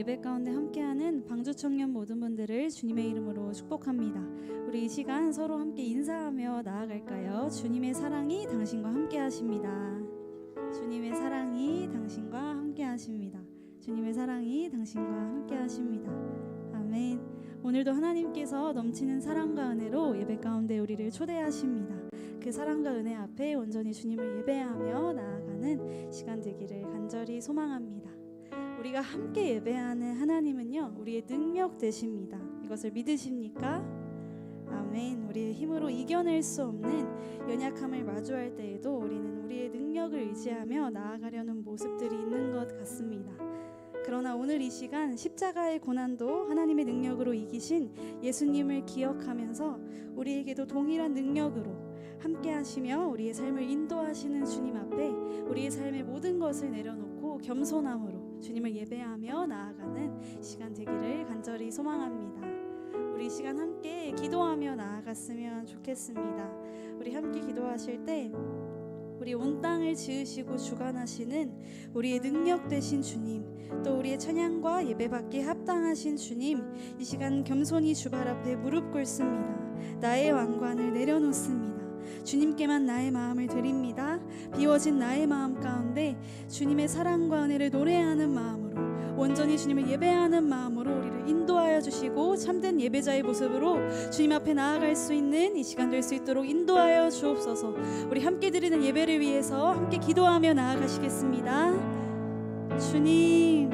예배 가운데 함께하는 방주 청년 모든 분들을 주님의 이름으로 축복합니다. 우리 이 시간 서로 함께 인사하며 나아갈까요? 주님의 사랑이 당신과 함께하십니다. 주님의 사랑이 당신과 함께하십니다. 주님의 사랑이 당신과 함께하십니다. 아멘. 오늘도 하나님께서 넘치는 사랑과 은혜로 예배 가운데 우리를 초대하십니다. 그 사랑과 은혜 앞에 온전히 주님을 예배하며 나아가는 시간 되기를 간절히 소망합니다. 우리가 함께 예배하는 하나님은요, 우리의 능력 되십니다. 이것을 믿으십니까? 아멘. 우리의 힘으로 이겨낼 수 없는 연약함을 마주할 때에도 우리는 우리의 능력을 의지하며 나아가려는 모습들이 있는 것 같습니다. 그러나 오늘 이 시간 십자가의 고난도 하나님의 능력으로 이기신 예수님을 기억하면서 우리에게도 동일한 능력으로 함께 하시며 우리의 삶을 인도하시는 주님 앞에 우리의 삶의 모든 것을 내려놓고 겸손함으로 주님을 예배하며 나아가는 시간 되기를 간절히 소망합니다. 우리 이 시간 함께 기도하며 나아갔으면 좋겠습니다. 우리 함께 기도하실 때 우리 온 땅을 지으시고 주관하시는 우리의 능력 되신 주님, 또 우리의 찬양과 예배받기에 합당하신 주님, 이 시간 겸손히 주발 앞에 무릎 꿇습니다. 나의 왕관을 내려놓습니다. 주님께만 나의 마음을 드립니다. 비워진 나의 마음 가운데 주님의 사랑과 은혜를 노래하는 마음으로, 온전히 주님을 예배하는 마음으로 우리를 인도하여 주시고 참된 예배자의 모습으로 주님 앞에 나아갈 수 있는 이 시간 될 수 있도록 인도하여 주옵소서. 우리 함께 드리는 예배를 위해서 함께 기도하며 나아가시겠습니다. 주님,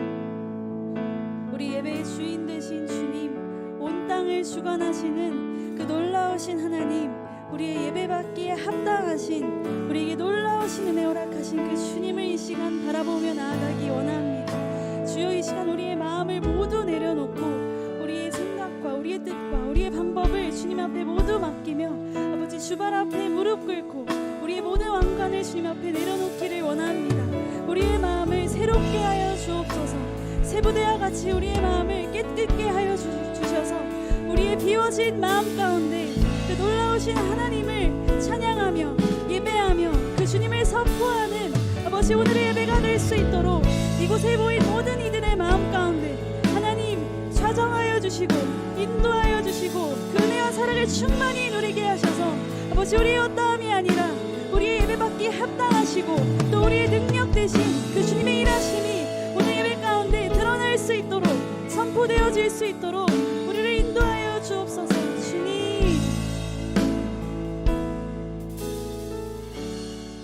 우리 예배의 주인 되신 주님, 온 땅을 주관하시는 그 놀라우신 하나님, 우리의 예배받기에 합당하신, 우리에게 놀라우신 은혜 허락하신 그 주님을 이 시간 바라보며 나아가기 원합니다. 주여, 이 시간 우리의 마음을 모두 내려놓고 우리의 생각과 우리의 뜻과 우리의 방법을 주님 앞에 모두 맡기며 아버지 주발 앞에 무릎 꿇고 우리의 모든 왕관을 주님 앞에 내려놓기를 원합니다. 우리의 마음을 새롭게 하여 주옵소서. 새부대와 같이 우리의 마음을 깨끗게 하여 주셔서 우리의 비워진 마음 가운데 그 놀라우신 하나님을 찬양하며 예배하며 그 주님을 선포하는 아버지 오늘의 예배가 될 수 있도록 이곳에 모인 모든 이들의 마음 가운데 하나님 좌정하여 주시고 인도하여 주시고 그 은혜와 사랑을 충만히 누리게 하셔서 아버지 우리의 어떠함이 아니라 우리의 예배받기에 합당하시고 또 우리의 능력 되신 그 주님의 일하심이 오늘 예배 가운데 드러날 수 있도록 선포되어질 수 있도록 우리를 인도하여 주옵소서. 주님,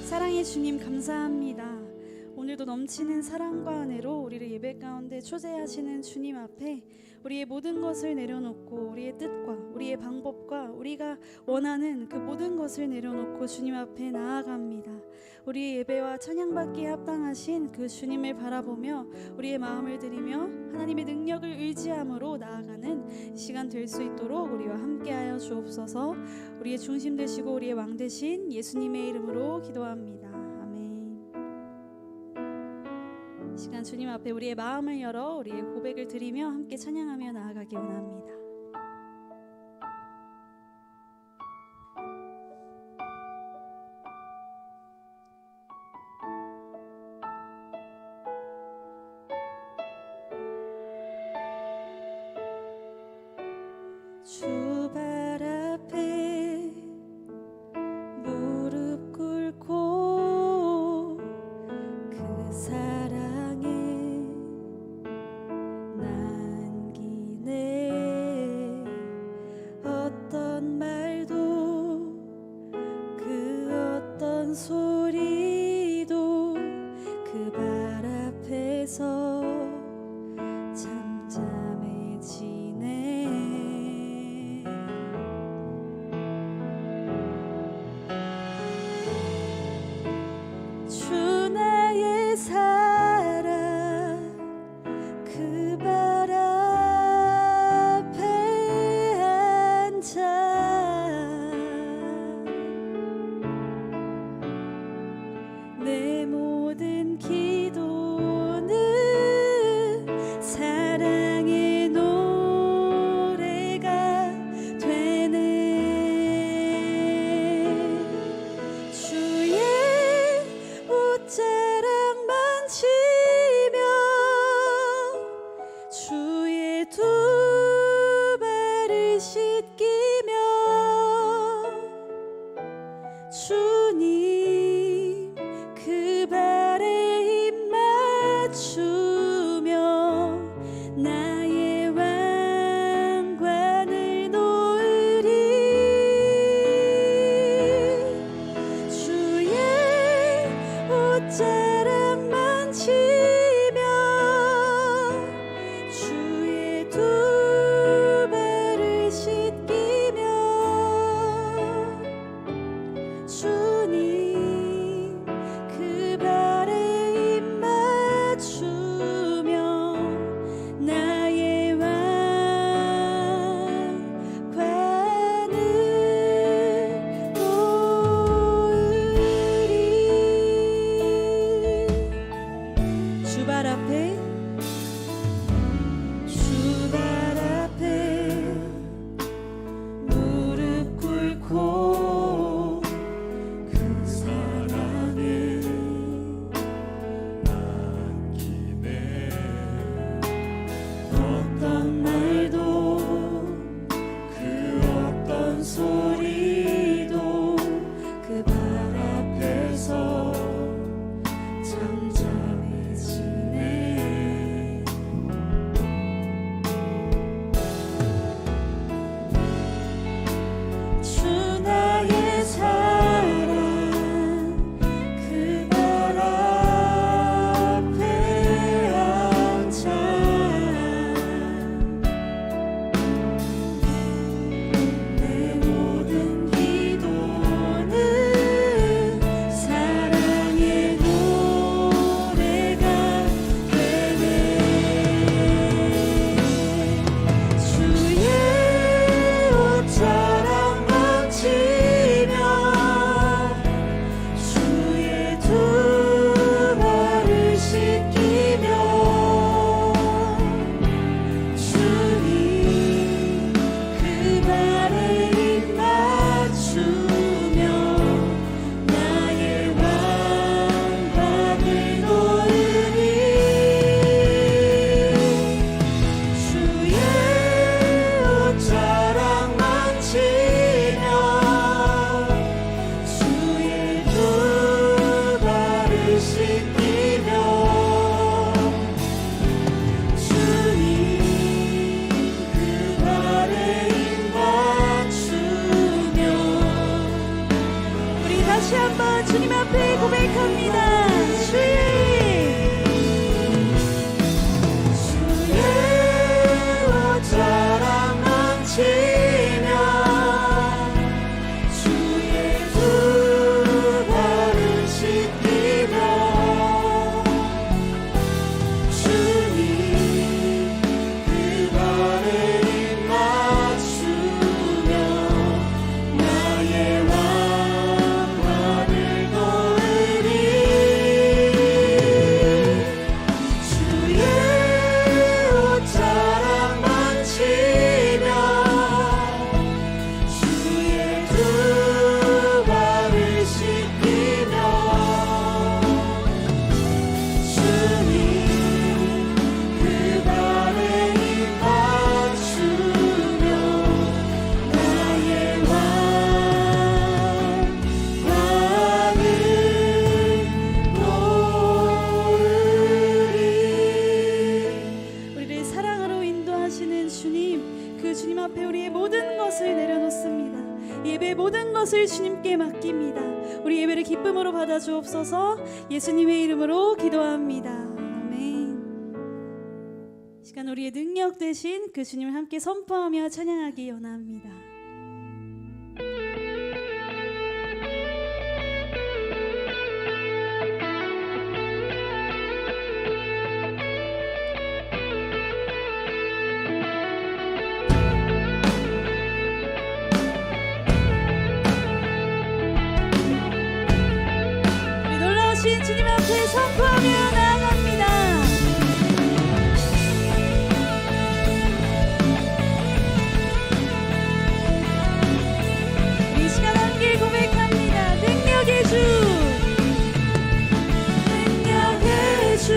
사랑의 주님 감사합니다. 오늘도 넘치는 사랑과 은혜로 우리를 예배 가운데 초대하시는 주님 앞에 우리의 모든 것을 내려놓고 우리의 뜻과 우리의 방법과 우리가 원하는 그 모든 것을 내려놓고 주님 앞에 나아갑니다. 우리의 예배와 찬양받기에 합당하신 그 주님을 바라보며 우리의 마음을 드리며 하나님의 능력을 의지함으로 나아가는 이 시간 될 수 있도록 우리와 함께하여 주옵소서. 우리의 중심 되시고 우리의 왕 되신 예수님의 이름으로 기도합니다. 시간 주님 앞에 우리의 마음을 열어 우리의 고백을 드리며 함께 찬양하며 나아가기 원합니다. 주발 앞에 무릎 꿇고 그 사랑에 난기 내 다시 한번 주님 앞에 고백합니다. 주의 옷자락 망치며 주의 두 발을 씻기며 주님 그 발에 입 맞추며 나의 왕관을 놓으리 주의 옷자락 망치며 주의 두 발을 씻기며 주님 그 발에 입 맞추며 나의 왕관을 놓으리. 우리를 사랑으로 인도하시는 주님, 그 주님 앞에 우리의 모든 것을 내려놓습니다. 예배의 모든 것을 주님께 맡깁니다. 우리 예배를 기쁨으로 받아 주옵소서. 예수님의 이름으로 기도합니다. 아멘. 이 시간 우리의 능력 되신 그 주님을 함께 선포하며 찬양하기 원합니다. 우리 놀라우신 주님 앞에 선포하며 나아갑니다. 우리 이 시간 함께 고백합니다. 능력의 주, 능력의 주,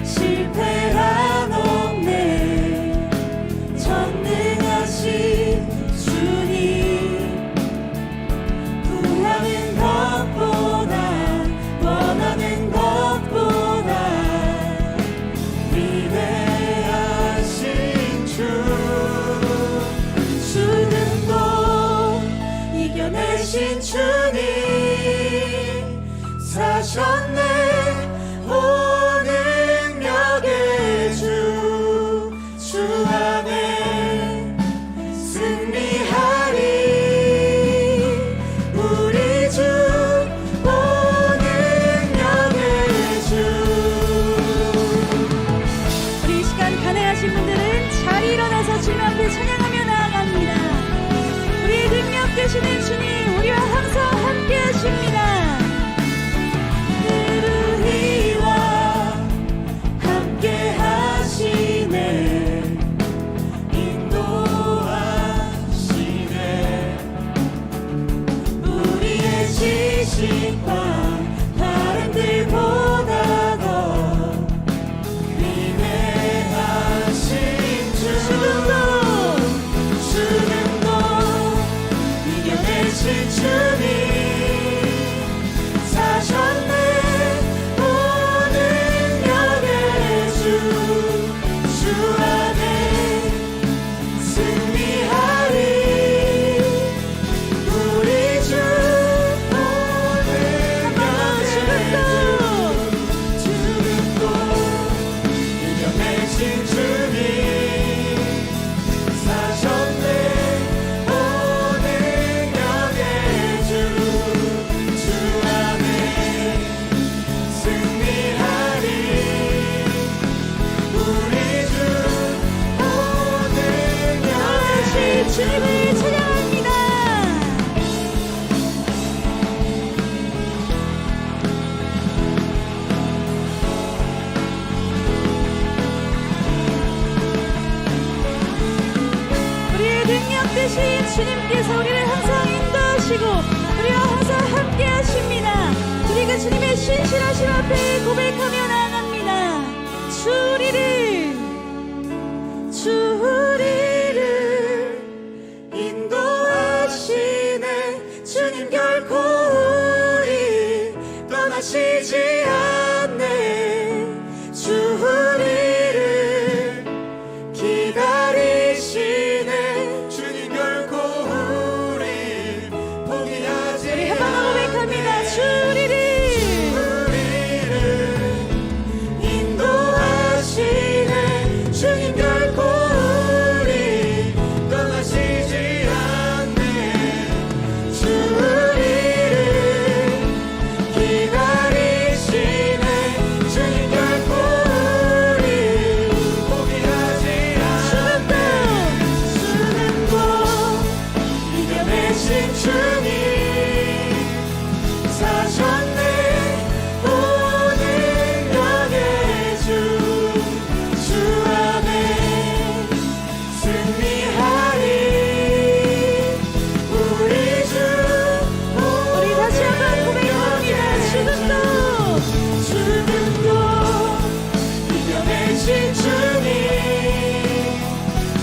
실패란 없네. 전능하신 주님, 구하는 것보다 원하는 것보다 위대하신 주 죽음도 이겨내신 주님 사셨네 오 능력의 주 안에 승리하리 우리 주 오 능력의 주 우리 이 시간 가능하신 분들은 자리 일어나서 주님 앞에 찬양하며 나아갑니다. 우리의 능력 되시는 주님, 우리와 항상 함께 하십니다. 우리와 함께 하시네 인도하시네 우리의 지식과 바람들보다 더 위대하신 주 죽음도 이겨내신 주님 사셨네 오 능력의 주 안에 승리하리 우리 주 오 능력의 주 죽음도 이겨내신 주님 사셨네 오 능력의 주 안에 승리하리 우리 주 오 능력의 주님을 찬양합니다. 우리의 능력 되신 주님께서 우리를 항상 인도하시고 우리와 항상 함께 하십니다. 우리 그 주님의 신실하심 앞에 고백하며 나아갑니다. 주리를 인도하시네 주님 결코 우리 떠나시지 않네 주 우리를 기다리시네 주님 결코 우리 포기하지 우리 한번 주님 사셨네 오늘 여의 주 안에 승리하리 우리 주 우리 다시 한번 고백합니다. 죽음도 이겨내신 주님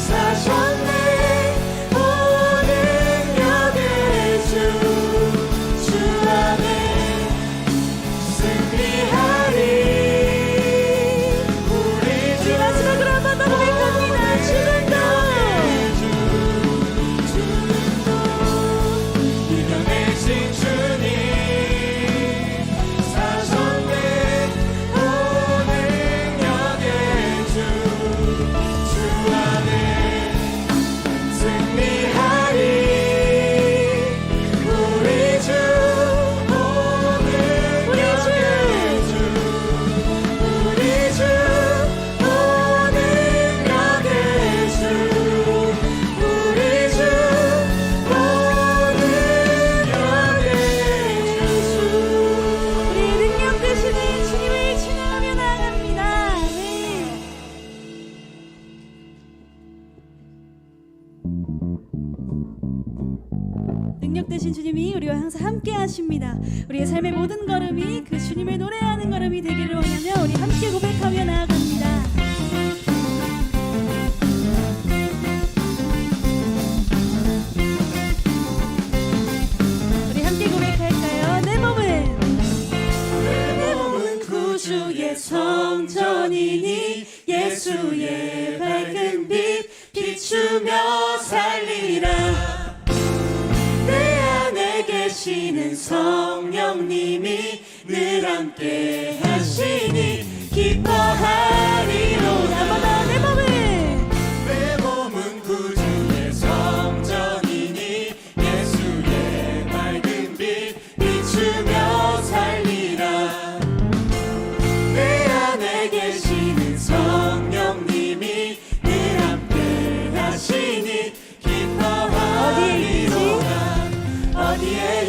사셨네 오늘 여의 주 안에 승리하리 우리 주 마지막으로 한 번 더 고백합니다. 죽음도 이겨내신 주님 사셨네 오늘 여의 주 안에 승리하리 우리 주 오늘 여의 주 우리 주 오늘 여의 주 우리 주 오늘 여의 주 우리 능력 되시는 주님을 찬양하며 나아갑니다. 네. 능력 되신 주님이 우리와 항상 함께 하십니다. 우리의 삶의 모든 걸음이 그 주님을 노래하는 걸음이 되기를 원하며 우리 함께 고백하며 나아갑니다. 우리 함께 고백할까요? 내 몸은 구주의 성전이니 예수의 밝은 빛 비추며 살리라. 내 안에 계시는 성령님이 늘 함께 하시니 기뻐하리로다 한번 더 내 몸은 구주의 성전이니 예수의 밝은 빛 비추며 살리라 내 안에 계시는 성령님이 늘 함께 하시니 기뻐하리로다 어디에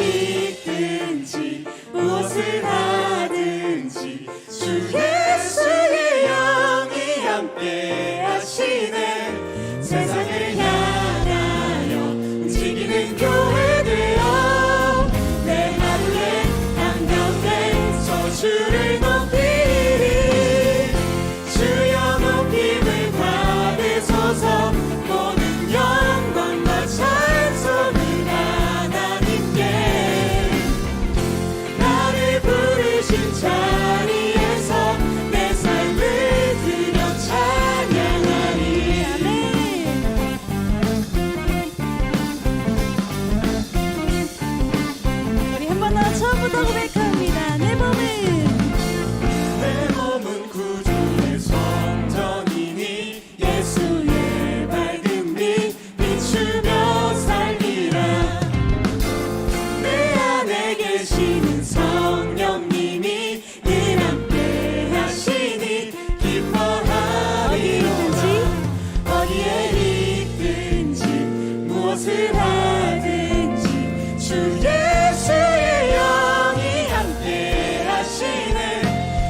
있든지 무엇을 하든지 주 예수의 영이 함께 하시네 세상을 향하여 움직이는 교회 되어 내 하루에 한가운데서 주를 높이리 주여 높임을 받으소서 모든 영광과 찬송을 하나님께 나를 부르신 자리에서 내 삶을 드려 찬양하리 우리 한 번 더 처음부터 고백합니다. 내 몸은 구주의 성전이니 예수의 밝은 빛 비추며 살리라 내 안에 계시는 성령님이 늘 함께 하시니 기뻐하리로다 어디에 있든지 무엇을 하든지 주 예수의 영이 함께 하시네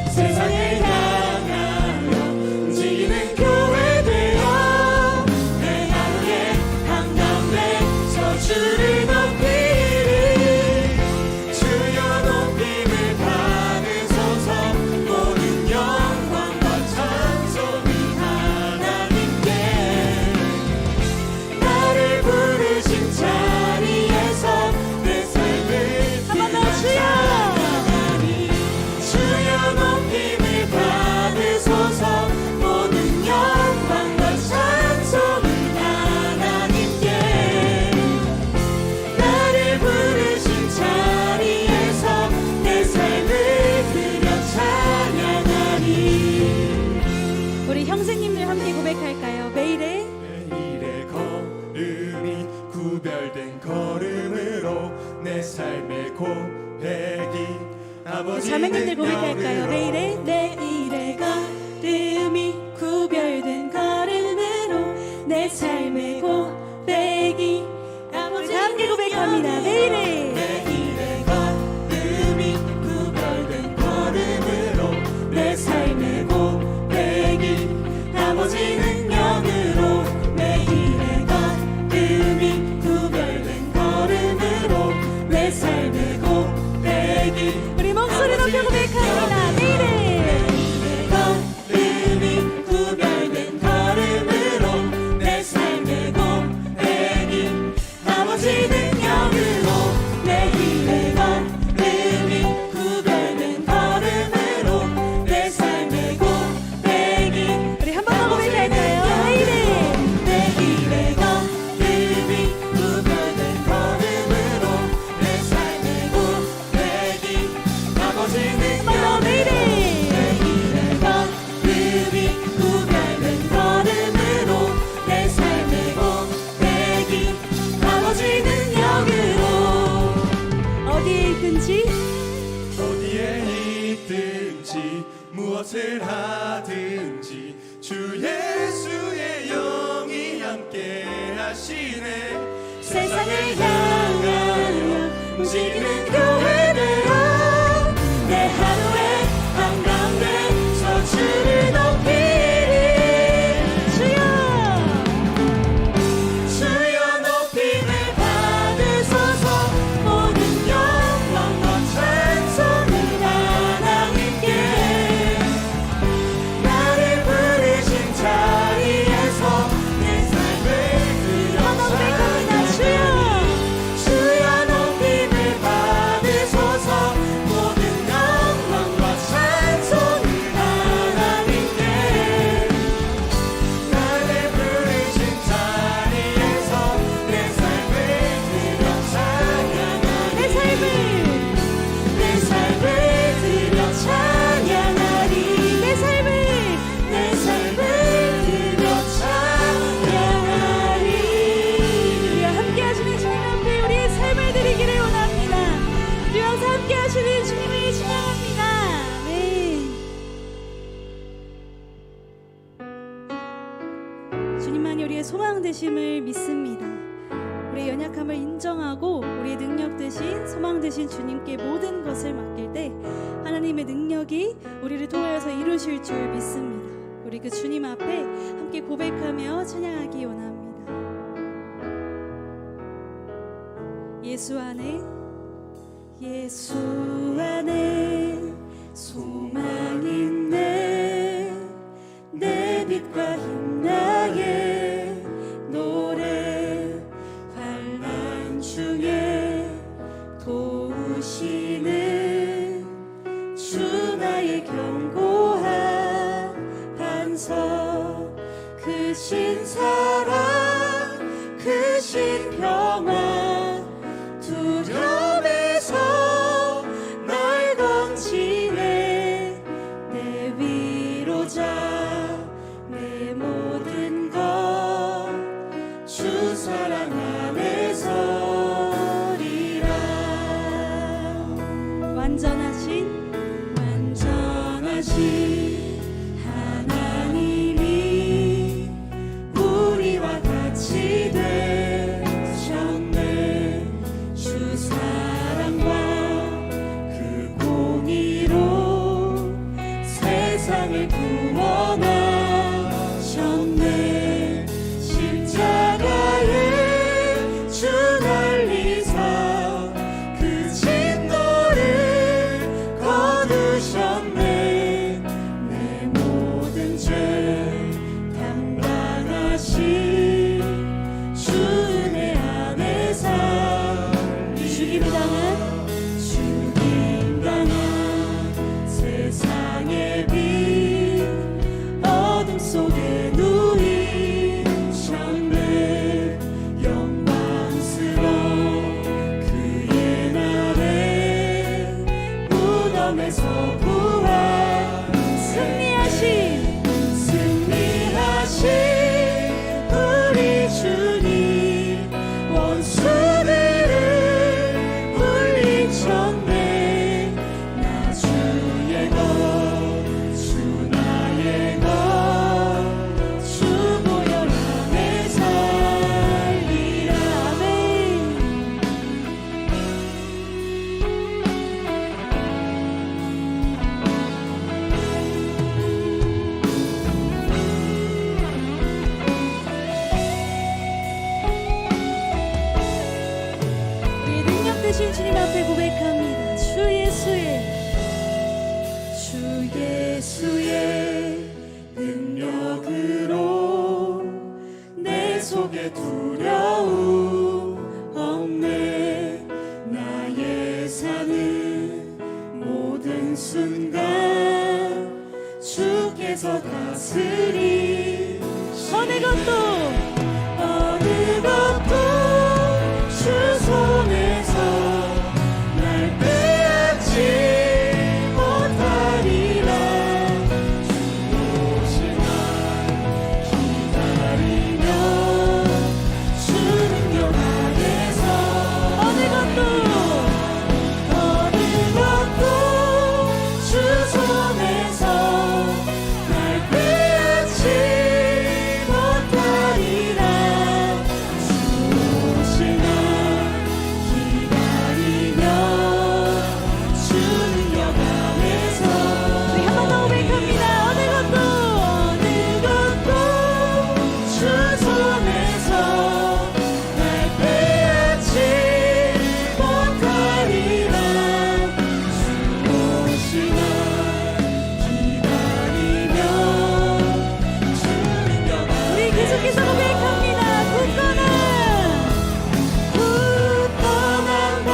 세상을 향하여 움직이는 교회 되어 내 하루에 한가운데서 주를 높이리 주여 높임을 받으소서 모든 영광과 찬송을 하나님께 나를 부르신 자리에서 내 삶을 한 번 더 주여 찬양하리 주여 높임을 받으소서 모든 영광과 찬송을 하나님께 나를 부르신 자리에서 내 삶을 드려 찬양하리 우리 형제님들 함께 고백할까요? 매일의 매일의 걸음이 구별된 걸음으로 내 삶의 고백이 아버지 자매님들 고백할까요? 내일의 걸음이 구별된 걸음으로 내 삶의 고백이 아버지 함께 고백합니다. 우리 목소리 높여 고백합니다. 내 이름 걸음이 구별된 걸음으로 내 삶의 고백이 아버지 능력으로 내 길의 걸음이 구별된 걸음으로 내 삶의 고백이 우리 한 번 더 고백할까요? 내 이름 내 길의 걸음이 구별된 걸음으로 내 삶의 고백이 아버지 능력으로 내 이름 걸음이 구별된 걸음으로 내 삶의 고백이 아버지 능력으로 어디에 있든지 어디에 있든지 무엇을 하든지 주 예수의 영이 함께 하시네 세상을 향하여 움직이는 교회되어 내 하루의 한가운데 서 주를 높이리 주여 주여 높임을 받으소서 모든 영광과 찬송을 하나님께 나를 부르신 자리에서 내 삶을 고백합니다. 드려 주여 높임을 받으소서 모든 영광과 찬송을 하나님께 나를 부르신 자리에서 내 삶을 드려 찬양하리 내 삶을 드려 찬양하리 내 삶을 내 삶을 드려 찬양하리 우리와 함께 하시는 주님 앞에 우리의 삶을 드리기를 원합니다. 우리와 함께 하시는 주님을 찬양합니다. 네. 주님만이 우리의 소망 되심을 믿습니다. 우리의 연약함을 인정하고 우리의 능력 되신 소망 되신 주님께 모든 것을 맡길 때 하나님의 능력이 우리를 통하여서 이루실 줄 믿습니다. 우리 그 주님 앞에 함께 고백하며 찬양하기 원합니다. 예수 안에 예수 안에 소망 있네 내 빛과 힘 나의 노래 환난 중에 도우시는 주 나의 견고한 반석 크신 사랑 크신 평화 두려움에서 날 건지네 내 위로자 내 모든 것 주 사랑 안에서리라 완전하신 하나님이 우리와 같이 되셨네 주 사랑과 그 공의로 세상을 구원하셨네 십자가에 주 달리사 그 진노를 거두셨네 내 모든 죄 담당하신 주 은혜 안에 살리 죽임 당한 세상의 빛 어둠 속에 누이셨네 영광스러운 그의 날에 무덤에서 부활 승리하신 우리 주님 원수들을 물리쳤네 나 주의 것 주 나의 것 주 보혈 안에 살리라 아멘 우리의 능력 되신 주님 앞에 고백합니다. 주 예수의 능력으로 내 속에 두려움 없네. 나의 사는 모든 순간 주께서 다스리 어느 것도 주 손에서 날 빼앗지 못하리라. 주 오실 날 기다리며 주 능력 안에서 어느 것도 주 손에서 날 빼앗지 못하리라. 주 오실 날 기다리며 주 능력 안에서 우리 한 번 더 고백합니다. 어느 것도 주 손에서 날 빼앗지 못하리라. 주 오실 날 기다리며 주 능력 우리 계속해서 고백합니다. 굳건한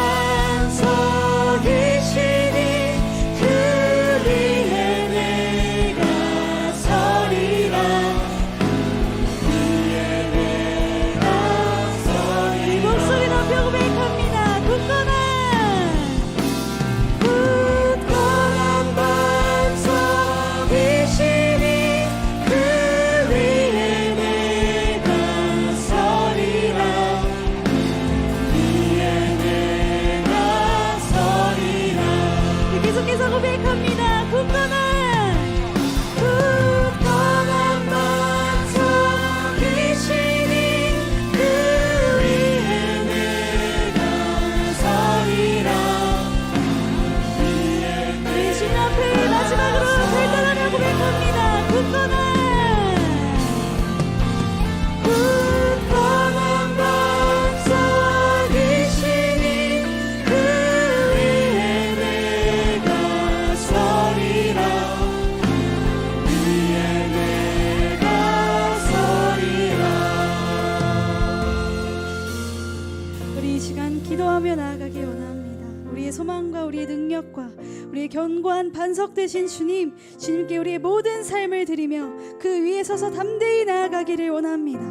반석이시니 그 위에 내가 서리라. 그 위에 내가 서리라. 목소리 높여 고백합니다. 굳건한 반석이시니 그 위에 내가 서리라. 위에 내가 서리라. 계속해서 고백합니다. 굳건한 반석이시니 그 위에 내가 서리라. 위에 우리 주님 앞에 마지막으로 결단하며 고백합니다. 굳건한 반석이시니 그 위에 내가 서리라. 위에 내가 서리라. 우리 이 시간 기도하며 나아가길 원합니다. 우리의 소망과 우리의 능력과 우리의 견고한 반석 되신 주님께 우리의 모든 삶을 드리며 그 위에 서서 담대히 나아가기를 원합니다.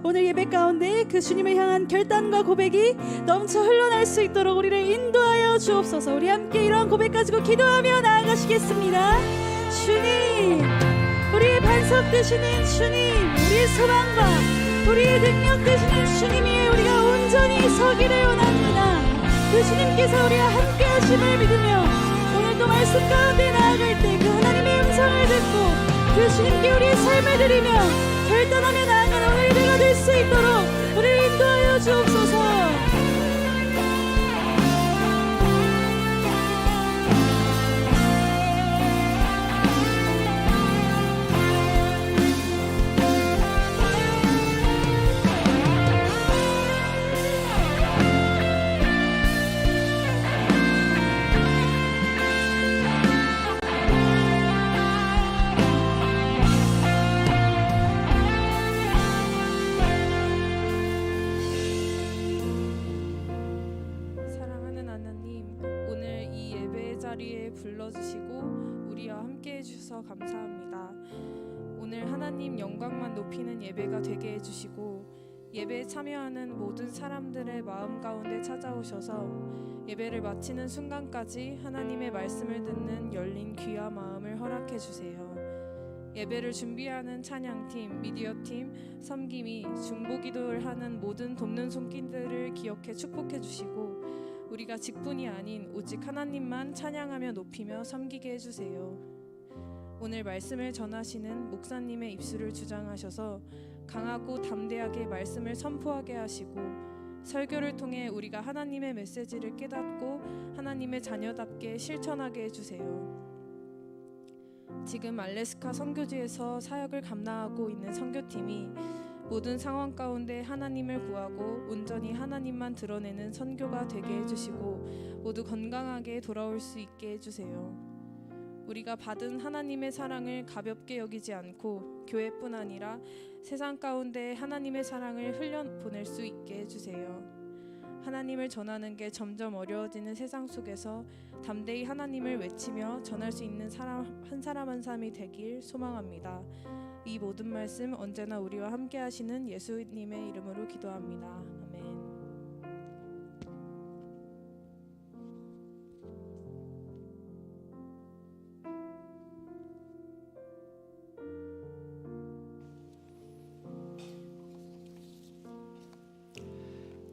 오늘 예배 가운데 그 주님을 향한 결단과 고백이 넘쳐 흘러날 수 있도록 우리를 인도하여 주옵소서. 우리 함께 이러한 고백 가지고 기도하며 나아가시겠습니다. 주님, 우리의 반석 되시는 주님, 우리의 소망과 우리의 능력 되시는 주님 위에 우리가 온전히 서기를 원합니다. 그 주님께서 우리와 함께 하심을 믿으며 오늘도 말씀 가운데 나아갈 때 그 하나님의 음성을 듣고 그 주님께 우리의 삶을 드리며 결단하며 나아가는 오늘 예배가 될 수 있도록 우리를 인도하여 주옵소서. 사랑하는 하나님, 오늘 이 예배의 자리에 불러주시고 우리와 함께 해주셔서 감사합니다. 오늘 하나님 영광만 높이는 예배가 되게 해주시고 예배에 참여하는 모든 사람들의 마음 가운데 찾아오셔서 예배를 마치는 순간까지 하나님의 말씀을 듣는 열린 귀와 마음을 허락해 주세요. 예배를 준비하는 찬양팀, 미디어팀, 섬김이 중보기도를 하는 모든 돕는 손길들을 기억해 축복해 주시고 우리가 직분이 아닌 오직 하나님만 찬양하며 높이며 섬기게 해주세요. 오늘 말씀을 전하시는 목사님의 입술을 주장하셔서 강하고 담대하게 말씀을 선포하게 하시고 설교를 통해 우리가 하나님의 메시지를 깨닫고 하나님의 자녀답게 실천하게 해주세요. 지금 알래스카 선교지에서 사역을 감당하고 있는 선교팀이 모든 상황 가운데 하나님을 구하고 온전히 하나님만 드러내는 선교가 되게 해주시고 모두 건강하게 돌아올 수 있게 해주세요. 우리가 받은 하나님의 사랑을 가볍게 여기지 않고 교회뿐 아니라 세상 가운데 하나님의 사랑을 흘려보낼 수 있게 해주세요. 하나님을 전하는 게 점점 어려워지는 세상 속에서 담대히 하나님을 외치며 전할 수 있는 사람 한 사람이 되길 소망합니다. 이 모든 말씀 언제나 우리와 함께 하시는 예수님의 이름으로 기도합니다. 아멘.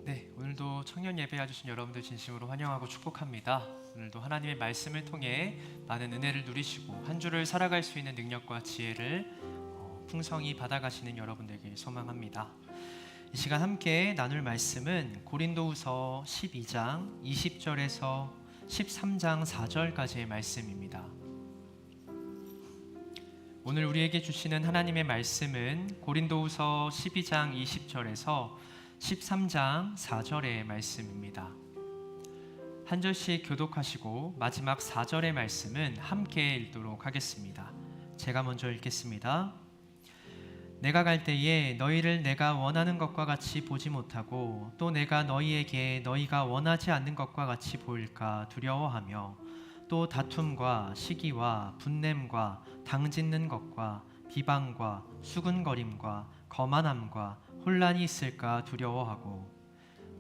네, 오늘도 청년 예배 와주신 여러분들 진심으로 환영하고 축복합니다. 오늘도 하나님의 말씀을 통해 많은 은혜를 누리시고 한 주를 살아갈 수 있는 능력과 지혜를 풍성히 받아가시는 여러분들길 소망합니다. 이 시간 함께 나눌 말씀은 고린도후서 12장 20절에서 13장 4절까지의 말씀입니다. 오늘 우리에게 주시는 하나님의 말씀은 고린도후서 12장 20절에서 13장 4절의 말씀입니다. 한 절씩 교독하시고 마지막 4절의 말씀은 함께 읽도록 하겠습니다. 제가 먼저 읽겠습니다. 내가 갈 때에 너희를 내가 원하는 것과 같이 보지 못하고 또 내가 너희에게 너희가 원하지 않는 것과 같이 보일까 두려워하며 또 다툼과 시기와 분냄과 당짓는 것과 비방과 수군거림과 거만함과 혼란이 있을까 두려워하고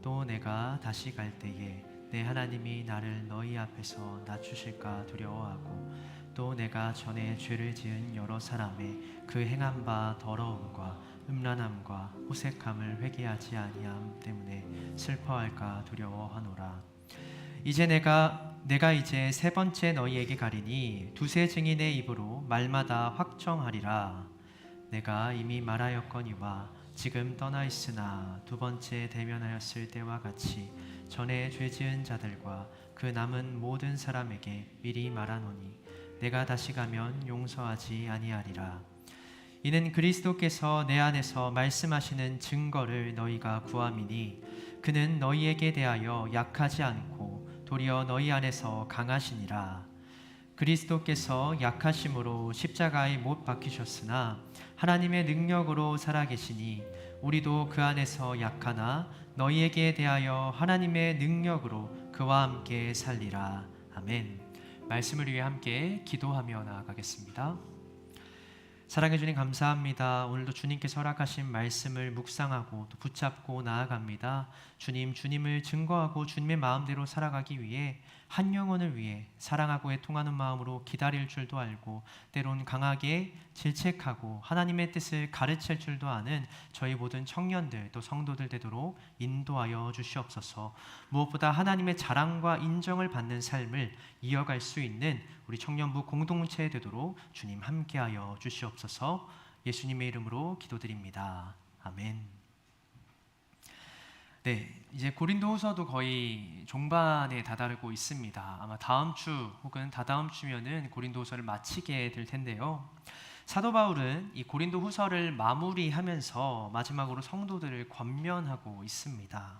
또 내가 다시 갈 때에 내 하나님이 나를 너희 앞에서 낮추실까 두려워하고 또 내가 전에 죄를 지은 여러 사람의 그 행한 바 더러움과 음란함과 호색함을 회개하지 아니함 때문에 슬퍼할까 두려워하노라. 이제 내가 이제 세 번째 너희에게 가리니 두세 증인의 입으로 말마다 확정하리라. 내가 이미 말하였거니와 지금 떠나 있으나 두 번째 대면하였을 때와 같이 전에 죄 지은 자들과 그 남은 모든 사람에게 미리 말하노니 내가 다시 가면 용서하지 아니하리라. 이는 그리스도께서 내 안에서 말씀하시는 증거를 너희가 구함이니 그는 너희에게 대하여 약하지 않고 도리어 너희 안에서 강하시니라. 그리스도께서 약하심으로 십자가에 못 박히셨으나 하나님의 능력으로 살아계시니 우리도 그 안에서 약하나 너희에게 대하여 하나님의 능력으로 그와 함께 살리라. 아멘. 말씀을 위해 함께 기도하며 나아가겠습니다. 사랑해 주님 감사합니다. 오늘도 주님께서 허락하신 말씀을 묵상하고 또 붙잡고 나아갑니다. 주님, 주님을 증거하고 주님의 마음대로 살아가기 위해 한 영혼을 위해 사랑하고 애통하는 마음으로 기다릴 줄도 알고 때론 강하게 질책하고 하나님의 뜻을 가르칠 줄도 아는 저희 모든 청년들 또 성도들 되도록 인도하여 주시옵소서. 무엇보다 하나님의 자랑과 인정을 받는 삶을 이어갈 수 있는 우리 청년부 공동체 되도록 주님 함께하여 주시옵소서. 예수님의 이름으로 기도드립니다. 아멘. 네, 이제 고린도후서도 거의 종반에 다다르고 있습니다. 아마 다음 주 혹은 다다음 주면은 고린도후서를 마치게 될 텐데요. 사도 바울은 이 고린도후서를 마무리하면서 마지막으로 성도들을 권면하고 있습니다.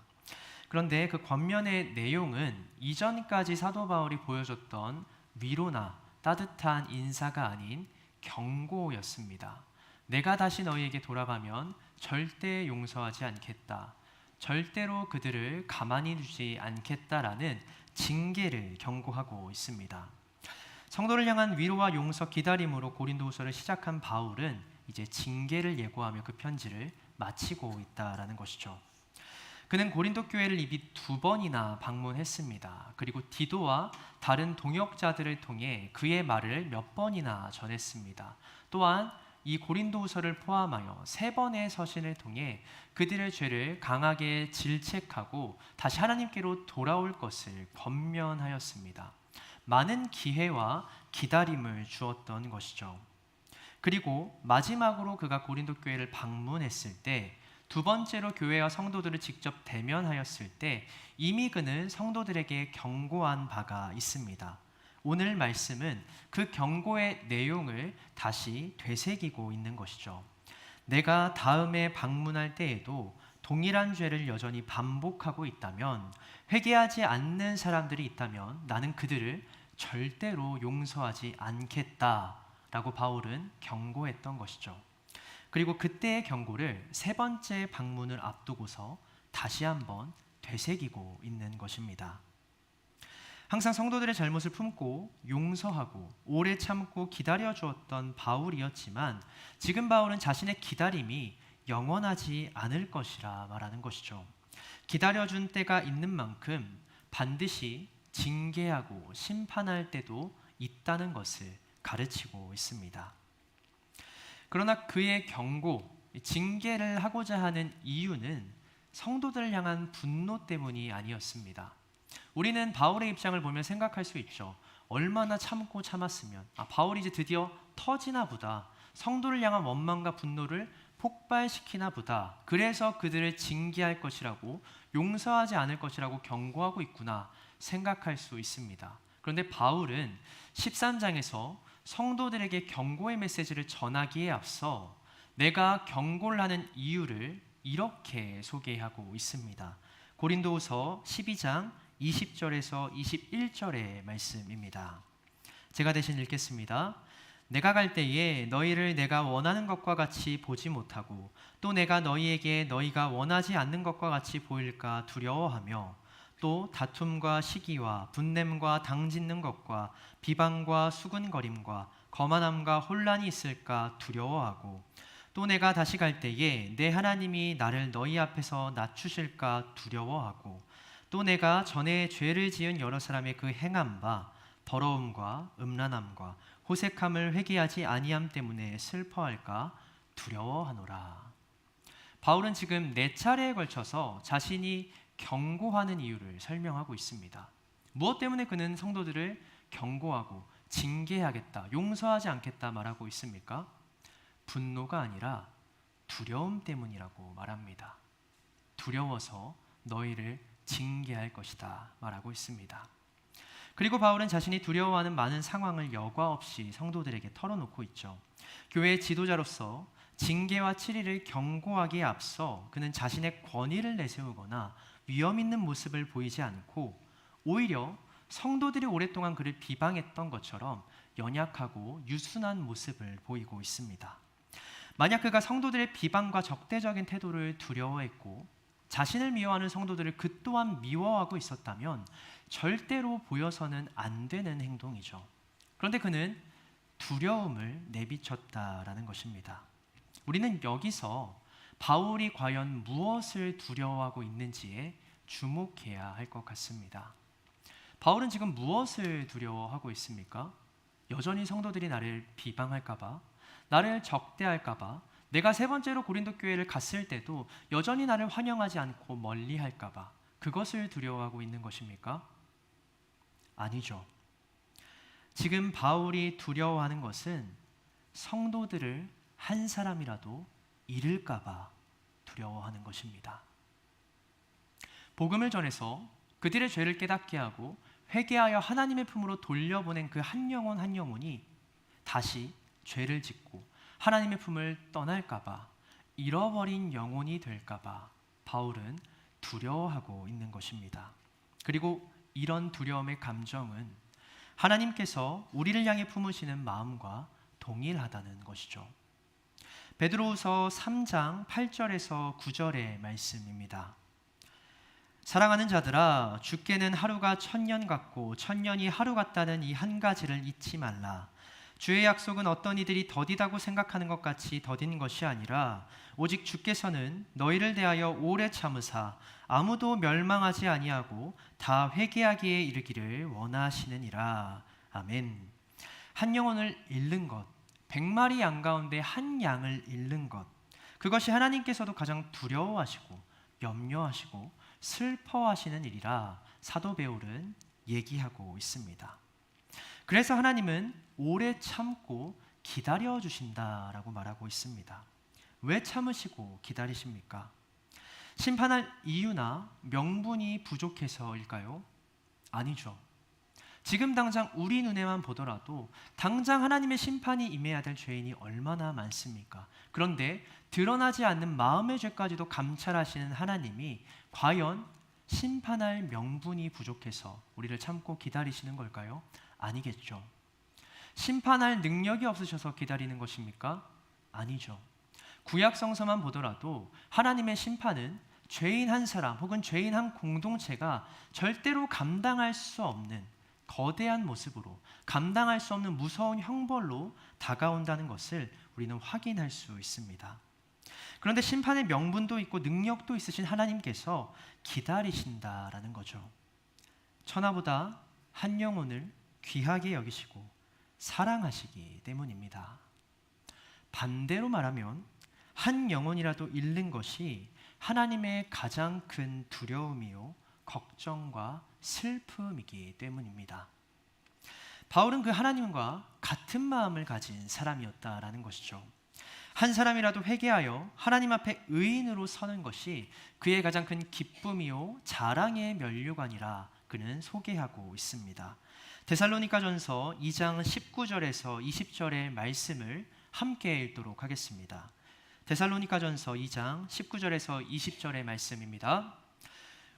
그런데 그 권면의 내용은 이전까지 사도 바울이 보여줬던 위로나 따뜻한 인사가 아닌 경고였습니다. 내가 다시 너희에게 돌아가면 절대 용서하지 않겠다. 절대로 그들을 가만히 두지 않겠다라는 징계를 경고하고 있습니다. 성도를 향한 위로와 용서, 기다림으로 고린도후서를 시작한 바울은 이제 징계를 예고하며 그 편지를 마치고 있다라는 것이죠. 그는 고린도 교회를 이미 2번이나 방문했습니다. 그리고 디도와 다른 동역자들을 통해 그의 말을 몇 번이나 전했습니다. 또한 이 고린도후서를 포함하여 3번의 서신을 통해 그들의 죄를 강하게 질책하고 다시 하나님께로 돌아올 것을 권면하였습니다. 많은 기회와 기다림을 주었던 것이죠. 그리고 마지막으로 그가 고린도 교회를 방문했을 때, 두 번째로 교회와 성도들을 직접 대면하였을 때 이미 그는 성도들에게 경고한 바가 있습니다. 오늘 말씀은 그 경고의 내용을 다시 되새기고 있는 것이죠. 내가 다음에 방문할 때에도 동일한 죄를 여전히 반복하고 있다면, 회개하지 않는 사람들이 있다면 나는 그들을 절대로 용서하지 않겠다라고 바울은 경고했던 것이죠. 그리고 그때의 경고를 세 번째 방문을 앞두고서 다시 한번 되새기고 있는 것입니다. 항상 성도들의 잘못을 품고 용서하고 오래 참고 기다려 주었던 바울이었지만, 지금 바울은 자신의 기다림이 영원하지 않을 것이라 말하는 것이죠. 기다려준 때가 있는 만큼 반드시 징계하고 심판할 때도 있다는 것을 가르치고 있습니다. 그러나 그의 경고, 징계를 하고자 하는 이유는 성도들을 향한 분노 때문이 아니었습니다. 우리는 바울의 입장을 보면 생각할 수 있죠. 얼마나 참고 참았으면, 바울이 이제 드디어 터지나 보다, 성도를 향한 원망과 분노를 폭발시키나 보다, 그래서 그들을 징계할 것이라고, 용서하지 않을 것이라고 경고하고 있구나 생각할 수 있습니다. 그런데 바울은 13장에서 성도들에게 경고의 메시지를 전하기에 앞서 내가 경고를 하는 이유를 이렇게 소개하고 있습니다. 고린도후서 12장 20절에서 21절의 말씀입니다. 제가 대신 읽겠습니다. 내가 갈 때에 너희를 내가 원하는 것과 같이 보지 못하고 또 내가 너희에게 너희가 원하지 않는 것과 같이 보일까 두려워하며 또 다툼과 시기와 분냄과 당짓는 것과 비방과 수군거림과 거만함과 혼란이 있을까 두려워하고 또 내가 다시 갈 때에 내 하나님이 나를 너희 앞에서 낮추실까 두려워하고 또 내가 전에 죄를 지은 여러 사람의 그 행한 바 더러움과 음란함과 호색함을 회개하지 아니함 때문에 슬퍼할까 두려워하노라. 바울은 지금 4차례에 걸쳐서 자신이 경고하는 이유를 설명하고 있습니다. 무엇 때문에 그는 성도들을 경고하고 징계하겠다, 용서하지 않겠다 말하고 있습니까? 분노가 아니라 두려움 때문이라고 말합니다. 두려워서 너희를 징계할 것이다 말하고 있습니다. 그리고 바울은 자신이 두려워하는 많은 상황을 여과 없이 성도들에게 털어놓고 있죠. 교회의 지도자로서 징계와 치리를 경고하기에 앞서 그는 자신의 권위를 내세우거나 위험 있는 모습을 보이지 않고 오히려 성도들이 오랫동안 그를 비방했던 것처럼 연약하고 유순한 모습을 보이고 있습니다. 만약 그가 성도들의 비방과 적대적인 태도를 두려워했고 자신을 미워하는 성도들을 그 또한 미워하고 있었다면 절대로 보여서는 안 되는 행동이죠. 그런데 그는 두려움을 내비쳤다라는 것입니다. 우리는 여기서 바울이 과연 무엇을 두려워하고 있는지에 주목해야 할 것 같습니다. 바울은 지금 무엇을 두려워하고 있습니까? 여전히 성도들이 나를 비방할까봐, 나를 적대할까봐, 내가 3번째로 고린도 교회를 갔을 때도 여전히 나를 환영하지 않고 멀리할까봐 그것을 두려워하고 있는 것입니까? 아니죠. 지금 바울이 두려워하는 것은 성도들을 한 사람이라도 잃을까봐 두려워하는 것입니다. 복음을 전해서 그들의 죄를 깨닫게 하고 회개하여 하나님의 품으로 돌려보낸 그 한 영혼 한 영혼이 다시 죄를 짓고 하나님의 품을 떠날까봐, 잃어버린 영혼이 될까봐 바울은 두려워하고 있는 것입니다. 그리고 이런 두려움의 감정은 하나님께서 우리를 향해 품으시는 마음과 동일하다는 것이죠. 베드로후서 3장 8절에서 9절의 말씀입니다. 사랑하는 자들아, 주께는 하루가 1000년 같고 1000년이 하루 같다는 이 한 가지를 잊지 말라. 주의 약속은 어떤 이들이 더디다고 생각하는 것 같이 더딘 것이 아니라 오직 주께서는 너희를 대하여 오래 참으사 아무도 멸망하지 아니하고 다 회개하기에 이르기를 원하시느니라. 아멘. 한 영혼을 잃는 것, 100마리 양 가운데 한 양을 잃는 것, 그것이 하나님께서도 가장 두려워하시고 염려하시고 슬퍼하시는 일이라 사도 베드로는 얘기하고 있습니다. 그래서 하나님은 오래 참고 기다려 주신다라고 말하고 있습니다. 왜 참으시고 기다리십니까? 심판할 이유나 명분이 부족해서일까요? 아니죠. 지금 당장 우리 눈에만 보더라도 당장 하나님의 심판이 임해야 될 죄인이 얼마나 많습니까? 그런데 드러나지 않는 마음의 죄까지도 감찰하시는 하나님이 과연 심판할 명분이 부족해서 우리를 참고 기다리시는 걸까요? 아니겠죠. 심판할 능력이 없으셔서 기다리는 것입니까? 아니죠. 구약 성서만 보더라도 하나님의 심판은 죄인 한 사람 혹은 죄인 한 공동체가 절대로 감당할 수 없는 거대한 모습으로, 감당할 수 없는 무서운 형벌로 다가온다는 것을 우리는 확인할 수 있습니다. 그런데 심판의 명분도 있고 능력도 있으신 하나님께서 기다리신다라는 거죠. 천하보다 한 영혼을 귀하게 여기시고 사랑하시기 때문입니다. 반대로 말하면 한 영혼이라도 잃는 것이 하나님의 가장 큰 두려움이요 걱정과 슬픔이기 때문입니다. 바울은 그 하나님과 같은 마음을 가진 사람이었다라는 것이죠. 한 사람이라도 회개하여 하나님 앞에 의인으로 서는 것이 그의 가장 큰 기쁨이요 자랑의 면류관이라 그는 소개하고 있습니다. 데살로니가전서 2장 19절에서 20절의 말씀을 함께 읽도록 하겠습니다. 데살로니가전서 2장 19절에서 20절의 말씀입니다.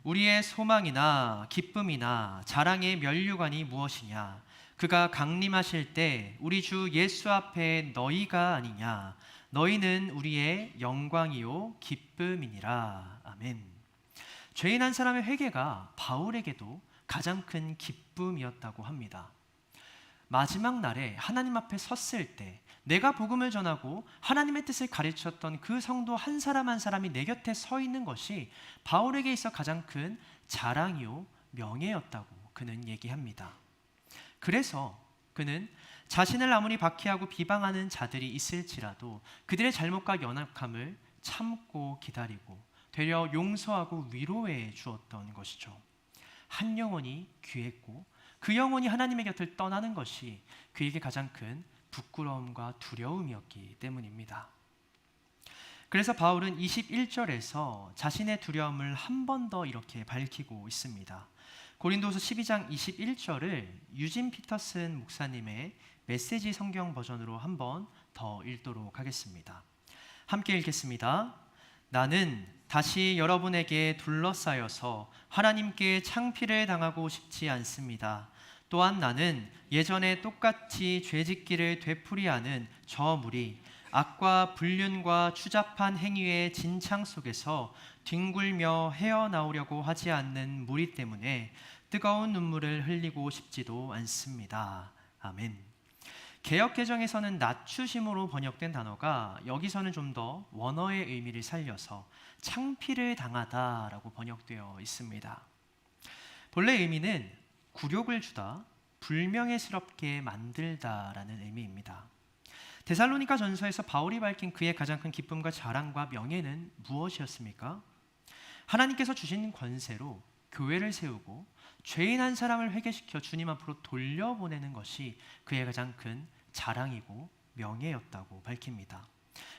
우리의 소망이나 기쁨이나 자랑의 면류관이 무엇이냐? 그가 강림하실 때 우리 주 예수 앞에 너희가 아니냐? 너희는 우리의 영광이요 기쁨이니라. 아멘. 죄인 한 사람의 회개가 바울에게도 가장 큰 기쁨이었다고 합니다. 마지막 날에 하나님 앞에 섰을 때 내가 복음을 전하고 하나님의 뜻을 가르쳤던 그 성도 한 사람 한 사람이 내 곁에 서 있는 것이 바울에게 있어 가장 큰 자랑이요 명예였다고 그는 얘기합니다. 그래서 그는 자신을 아무리 박해하고 비방하는 자들이 있을지라도 그들의 잘못과 연약함을 참고 기다리고 되려 용서하고 위로해 주었던 것이죠. 한 영혼이 귀했고 그 영혼이 하나님의 곁을 떠나는 것이 그에게 가장 큰 부끄러움과 두려움이었기 때문입니다. 그래서 바울은 21절에서 자신의 두려움을 한 번 더 이렇게 밝히고 있습니다. 고린도서 12장 21절을 유진 피터슨 목사님의 메시지 성경 버전으로 한 번 더 읽도록 하겠습니다. 함께 읽겠습니다. 나는 다시 여러분에게 둘러싸여서 하나님께 창피를 당하고 싶지 않습니다. 또한 나는 예전에 똑같이 죄짓기를 되풀이하는 저 무리, 악과 불륜과 추잡한 행위의 진창 속에서 뒹굴며 헤어나오려고 하지 않는 무리 때문에 뜨거운 눈물을 흘리고 싶지도 않습니다. 아멘. 개역개정에서는 낮추심으로 번역된 단어가 여기서는 좀 더 원어의 의미를 살려서 창피를 당하다라고 번역되어 있습니다. 본래 의미는 굴욕을 주다, 불명예스럽게 만들다라는 의미입니다. 데살로니가 전서에서 바울이 밝힌 그의 가장 큰 기쁨과 자랑과 명예는 무엇이었습니까? 하나님께서 주신 권세로 교회를 세우고 죄인 한 사람을 회개시켜 주님 앞으로 돌려보내는 것이 그의 가장 큰 자랑이고 명예였다고 밝힙니다.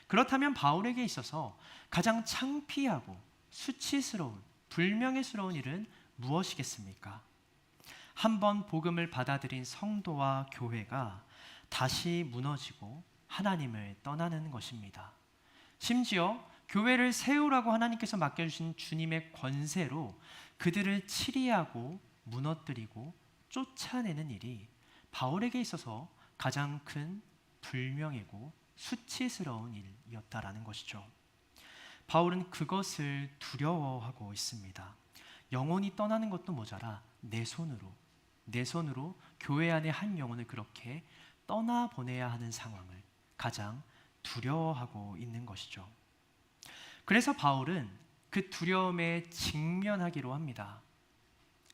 그렇다면 바울에게 있어서 가장 창피하고 수치스러운 불명예스러운 일은 무엇이겠습니까? 한번 복음을 받아들인 성도와 교회가 다시 무너지고 하나님을 떠나는 것입니다. 심지어 교회를 세우라고 하나님께서 맡겨주신 주님의 권세로 그들을 치리하고 무너뜨리고 쫓아내는 일이 바울에게 있어서 가장 큰 불명예고 수치스러운 일이었다라는 것이죠. 바울은 그것을 두려워하고 있습니다. 영혼이 떠나는 것도 모자라 내 손으로 교회 안에 한 영혼을 그렇게 떠나보내야 하는 상황을 가장 두려워하고 있는 것이죠. 그래서 바울은 그 두려움에 직면하기로 합니다.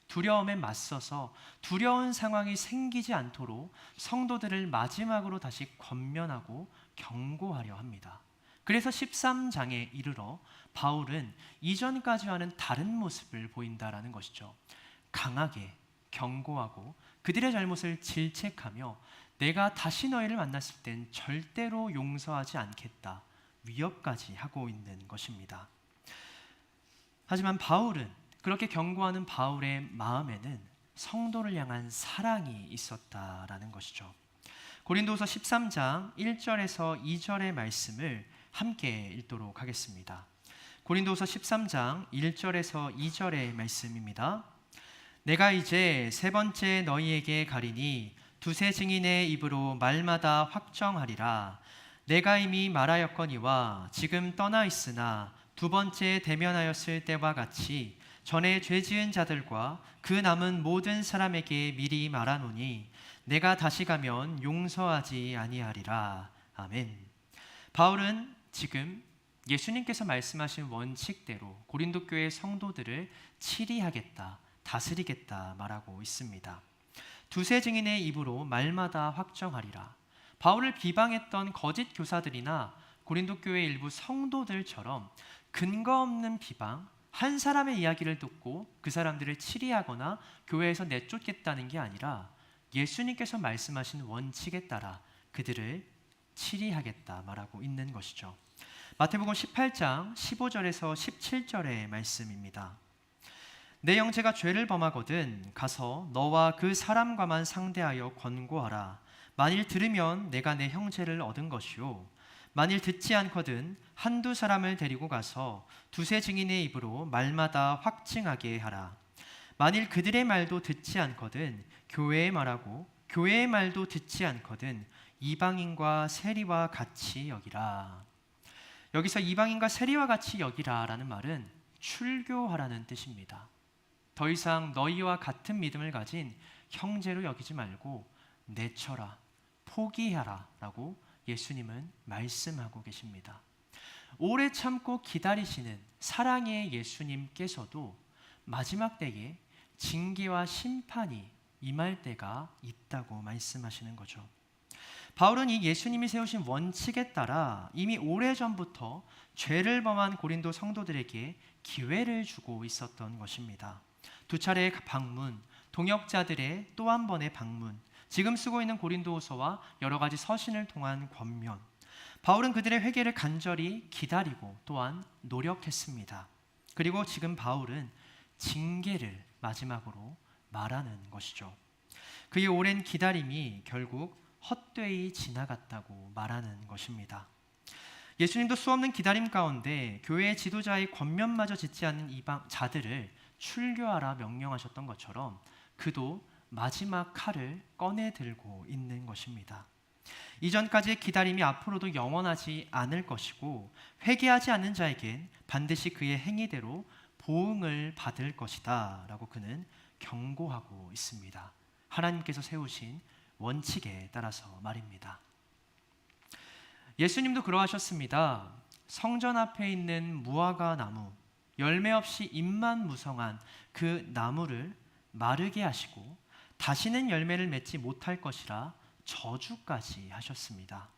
두려움에 맞서서 두려운 상황이 생기지 않도록 성도들을 마지막으로 다시 권면하고 경고하려 합니다. 그래서 13장에 이르러 바울은 이전까지와는 다른 모습을 보인다라는 것이죠. 강하게 경고하고 그들의 잘못을 질책하며 내가 다시 너희를 만났을 땐 절대로 용서하지 않겠다 위협까지 하고 있는 것입니다. 하지만 바울은 그렇게 경고하는 바울의 마음에는 성도를 향한 사랑이 있었다라는 것이죠. 고린도후서 13장 1절에서 2절의 말씀을 함께 읽도록 하겠습니다. 고린도후서 13장 1절에서 2절의 말씀입니다. 내가 이제 세 번째 너희에게 가리니 두세 증인의 입으로 말마다 확정하리라. 내가 이미 말하였거니와 지금 떠나 있으나 두 번째 대면하였을 때와 같이 전에 죄 지은 자들과 그 남은 모든 사람에게 미리 말하노니 내가 다시 가면 용서하지 아니하리라. 아멘. 바울은 지금 예수님께서 말씀하신 원칙대로 고린도 교회 성도들을 치리하겠다, 다스리겠다 말하고 있습니다. 두세 증인의 입으로 말마다 확정하리라. 바울을 비방했던 거짓 교사들이나 고린도 교회 일부 성도들처럼 근거 없는 비방, 한 사람의 이야기를 듣고 그 사람들을 치리하거나 교회에서 내쫓겠다는 게 아니라 예수님께서 말씀하신 원칙에 따라 그들을 치리하겠다 말하고 있는 것이죠. 마태복음 18장 15절에서 17절의 말씀입니다. 내 형제가 죄를 범하거든 가서 너와 그 사람과만 상대하여 권고하라. 만일 들으면 내가 내 형제를 얻은 것이요 만일 듣지 않거든 한두 사람을 데리고 가서 두세 증인의 입으로 말마다 확증하게 하라. 만일 그들의 말도 듣지 않거든 교회의 말하고 교회의 말도 듣지 않거든 이방인과 세리와 같이 여기라. 여기서 이방인과 세리와 같이 여기라라는 말은 출교하라는 뜻입니다. 더 이상 너희와 같은 믿음을 가진 형제로 여기지 말고 내쳐라, 포기하라 라고 예수님은 말씀하고 계십니다. 오래 참고 기다리시는 사랑의 예수님께서도 마지막 때에 징계와 심판이 임할 때가 있다고 말씀하시는 거죠. 바울은 이 예수님이 세우신 원칙에 따라 이미 오래전부터 죄를 범한 고린도 성도들에게 기회를 주고 있었던 것입니다. 두 차례의 방문, 동역자들의 또 한 번의 방문, 지금 쓰고 있는 고린도후서와 여러 가지 서신을 통한 권면, 바울은 그들의 회개를 간절히 기다리고 또한 노력했습니다. 그리고 지금 바울은 징계를 마지막으로 말하는 것이죠. 그의 오랜 기다림이 결국 헛되이 지나갔다고 말하는 것입니다. 예수님도 수없는 기다림 가운데 교회의 지도자의 권면마저 짓지 않는 이방 자들을 출교하라 명령하셨던 것처럼 그도 마지막 칼을 꺼내 들고 있는 것입니다. 이전까지의 기다림이 앞으로도 영원하지 않을 것이고 회개하지 않는 자에겐 반드시 그의 행위대로 보응을 받을 것이다 라고 그는 경고하고 있습니다. 하나님께서 세우신 원칙에 따라서 말입니다. 예수님도 그러하셨습니다. 성전 앞에 있는 무화과 나무, 열매 없이 잎만 무성한 그 나무를 마르게 하시고 다시는 열매를 맺지 못할 것이라 저주까지 하셨습니다.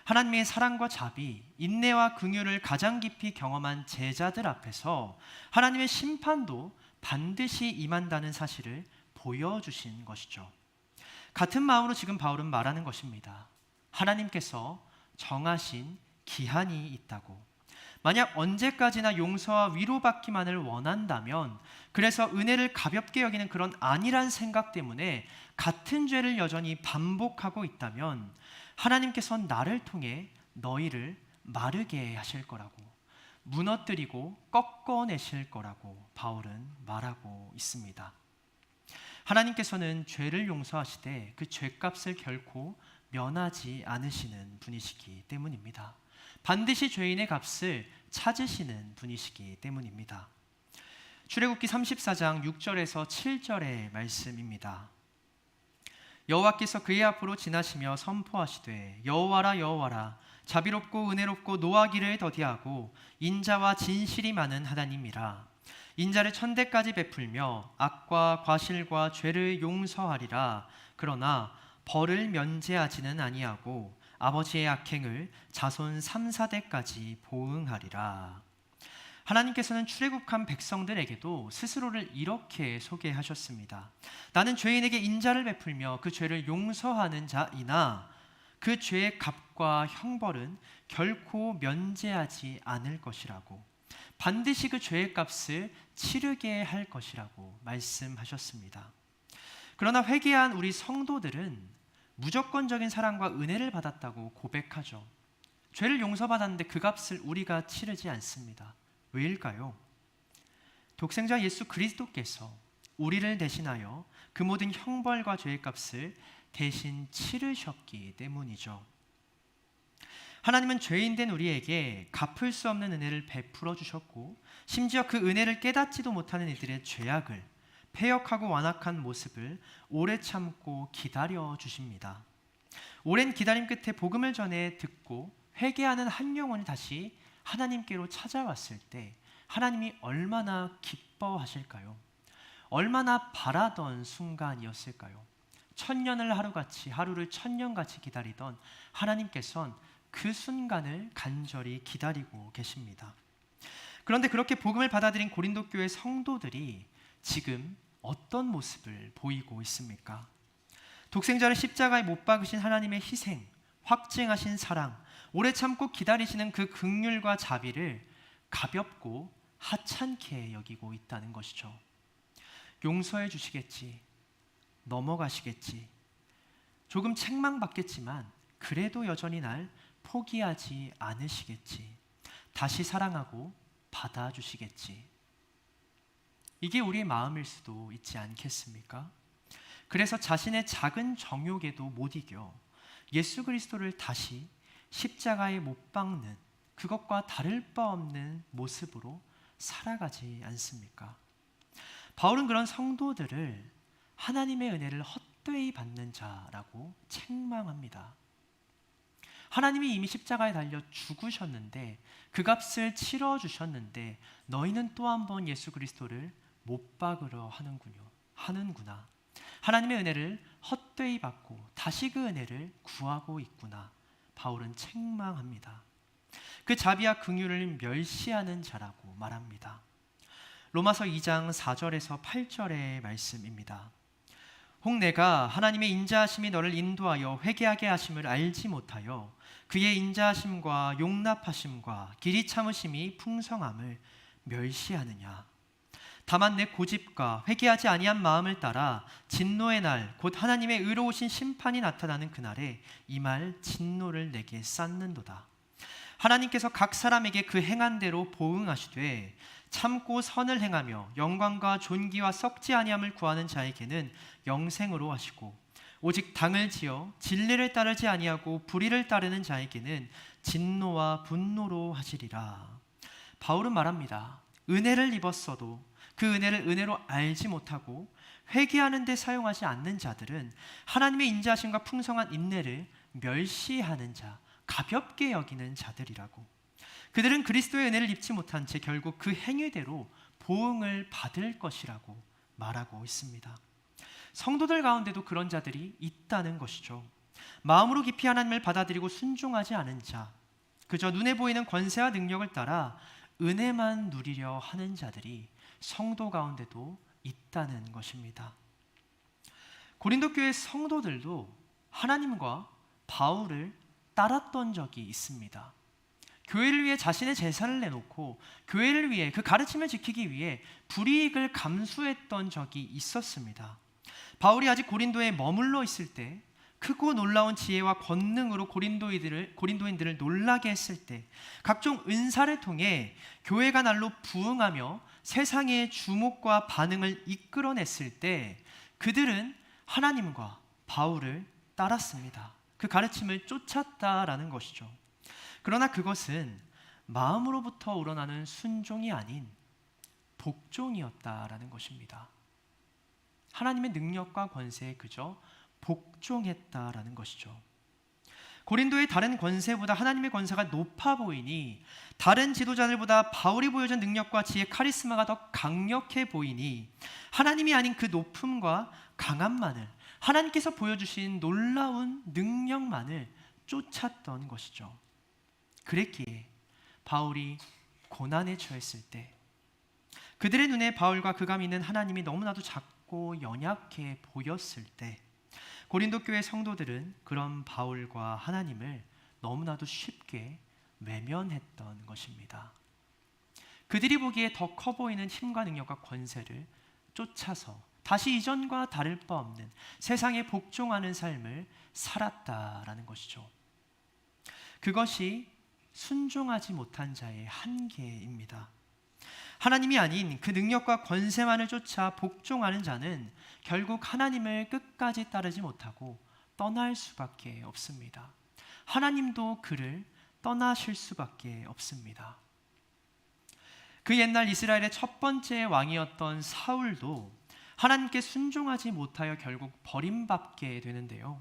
하나님의 사랑과 자비, 인내와 긍휼을 가장 깊이 경험한 제자들 앞에서 하나님의 심판도 반드시 임한다는 사실을 보여주신 것이죠. 같은 마음으로 지금 바울은 말하는 것입니다. 하나님께서 정하신 기한이 있다고. 만약 언제까지나 용서와 위로받기만을 원한다면, 그래서 은혜를 가볍게 여기는 그런 안일한 생각 때문에 같은 죄를 여전히 반복하고 있다면 하나님께서 나를 통해 너희를 마르게 하실 거라고, 무너뜨리고 꺾어내실 거라고 바울은 말하고 있습니다. 하나님께서는 죄를 용서하시되 그 죄값을 결코 면하지 않으시는 분이시기 때문입니다. 반드시 죄인의 값을 찾으시는 분이시기 때문입니다. 출애굽기 34장 6절에서 7절의 말씀입니다. 여호와께서 그의 앞으로 지나시며 선포하시되 여호와라 여호와라 자비롭고 은혜롭고 노하기를 더디하고 인자와 진실이 많은 하나님이라. 인자를 천대까지 베풀며 악과 과실과 죄를 용서하리라. 그러나 벌을 면제하지는 아니하고 아버지의 악행을 자손 3, 4대까지 보응하리라. 하나님께서는 출애굽한 백성들에게도 스스로를 이렇게 소개하셨습니다. 나는 죄인에게 인자를 베풀며 그 죄를 용서하는 자이나 그 죄의 값과 형벌은 결코 면제하지 않을 것이라고, 반드시 그 죄의 값을 치르게 할 것이라고 말씀하셨습니다. 그러나 회개한 우리 성도들은 무조건적인 사랑과 은혜를 받았다고 고백하죠. 죄를 용서받았는데 그 값을 우리가 치르지 않습니다. 왜일까요? 독생자 예수 그리스도께서 우리를 대신하여 그 모든 형벌과 죄의 값을 대신 치르셨기 때문이죠. 하나님은 죄인된 우리에게 갚을 수 없는 은혜를 베풀어 주셨고, 심지어 그 은혜를 깨닫지도 못하는 이들의 죄악을, 패역하고 완악한 모습을 오래 참고 기다려 주십니다. 오랜 기다림 끝에 복음을 전해 듣고 회개하는 한 영혼이 다시 하나님께로 찾아왔을 때 하나님이 얼마나 기뻐하실까요? 얼마나 바라던 순간이었을까요? 천년을 하루같이, 하루를 천년같이 기다리던 하나님께서는 그 순간을 간절히 기다리고 계십니다. 그런데 그렇게 복음을 받아들인 고린도 교회 성도들이 지금 어떤 모습을 보이고 있습니까? 독생자를 십자가에 못 박으신 하나님의 희생, 확증하신 사랑, 오래 참고 기다리시는 그 긍휼과 자비를 가볍고 하찮게 여기고 있다는 것이죠. 용서해 주시겠지, 넘어가시겠지, 조금 책망받겠지만 그래도 여전히 날 포기하지 않으시겠지, 다시 사랑하고 받아주시겠지. 이게 우리의 마음일 수도 있지 않겠습니까? 그래서 자신의 작은 정욕에도 못 이겨 예수 그리스도를 다시 십자가에 못 박는, 그것과 다를 바 없는 모습으로 살아가지 않습니까? 바울은 그런 성도들을 하나님의 은혜를 헛되이 받는 자라고 책망합니다. 하나님이 이미 십자가에 달려 죽으셨는데, 그 값을 치러주셨는데 너희는 또 한 번 예수 그리스도를 못 박으려 하는구나. 하나님의 은혜를 헛되이 받고 다시 그 은혜를 구하고 있구나. 바울은 책망합니다. 그 자비와 긍휼을 멸시하는 자라고 말합니다. 로마서 2장 4절에서 8절의 말씀입니다. 혹 내가 하나님의 인자하심이 너를 인도하여 회개하게 하심을 알지 못하여 그의 인자하심과 용납하심과 길이 참으심이 풍성함을 멸시하느냐. 다만 내 고집과 회개하지 아니한 마음을 따라 진노의 날, 곧 하나님의 의로우신 심판이 나타나는 그날에 이 말 진노를 내게 쌓는도다. 하나님께서 각 사람에게 그 행한 대로 보응하시되 참고 선을 행하며 영광과 존귀와 썩지 아니함을 구하는 자에게는 영생으로 하시고, 오직 당을 지어 진리를 따르지 아니하고 불의를 따르는 자에게는 진노와 분노로 하시리라. 바울은 말합니다. 은혜를 입었어도 그 은혜를 은혜로 알지 못하고 회개하는 데 사용하지 않는 자들은 하나님의 인자하심과 풍성한 인내를 멸시하는 자, 가볍게 여기는 자들이라고. 그들은 그리스도의 은혜를 입지 못한 채 결국 그 행위대로 보응을 받을 것이라고 말하고 있습니다. 성도들 가운데도 그런 자들이 있다는 것이죠. 마음으로 깊이 하나님을 받아들이고 순종하지 않은 자, 그저 눈에 보이는 권세와 능력을 따라 은혜만 누리려 하는 자들이 성도 가운데도 있다는 것입니다. 고린도 교회 성도들도 하나님과 바울을 따랐던 적이 있습니다. 교회를 위해 자신의 재산을 내놓고 교회를 위해, 그 가르침을 지키기 위해 불이익을 감수했던 적이 있었습니다. 바울이 아직 고린도에 머물러 있을 때 크고 놀라운 지혜와 권능으로 고린도인들을 놀라게 했을 때, 각종 은사를 통해 교회가 날로 부흥하며 세상의 주목과 반응을 이끌어냈을 때 그들은 하나님과 바울을 따랐습니다. 그 가르침을 쫓았다라는 것이죠. 그러나 그것은 마음으로부터 우러나는 순종이 아닌 복종이었다라는 것입니다. 하나님의 능력과 권세에 그저 복종했다라는 것이죠. 고린도의 다른 권세보다 하나님의 권세가 높아 보이니, 다른 지도자들보다 바울이 보여준 능력과 지혜, 카리스마가 더 강력해 보이니 하나님이 아닌 그 높음과 강함만을, 하나님께서 보여주신 놀라운 능력만을 쫓았던 것이죠. 그랬기에 바울이 고난에 처했을 때 그들의 눈에 바울과 그가 믿는 하나님이 너무나도 작고 연약해 보였을 때 고린도 교회 성도들은 그런 바울과 하나님을 너무나도 쉽게 외면했던 것입니다. 그들이 보기에 더 커 보이는 힘과 능력과 권세를 쫓아서 다시 이전과 다를 바 없는 세상에 복종하는 삶을 살았다라는 것이죠. 그것이 순종하지 못한 자의 한계입니다. 하나님이 아닌 그 능력과 권세만을 쫓아 복종하는 자는 결국 하나님을 끝까지 따르지 못하고 떠날 수밖에 없습니다. 하나님도 그를 떠나실 수밖에 없습니다. 그 옛날 이스라엘의 첫 번째 왕이었던 사울도 하나님께 순종하지 못하여 결국 버림받게 되는데요.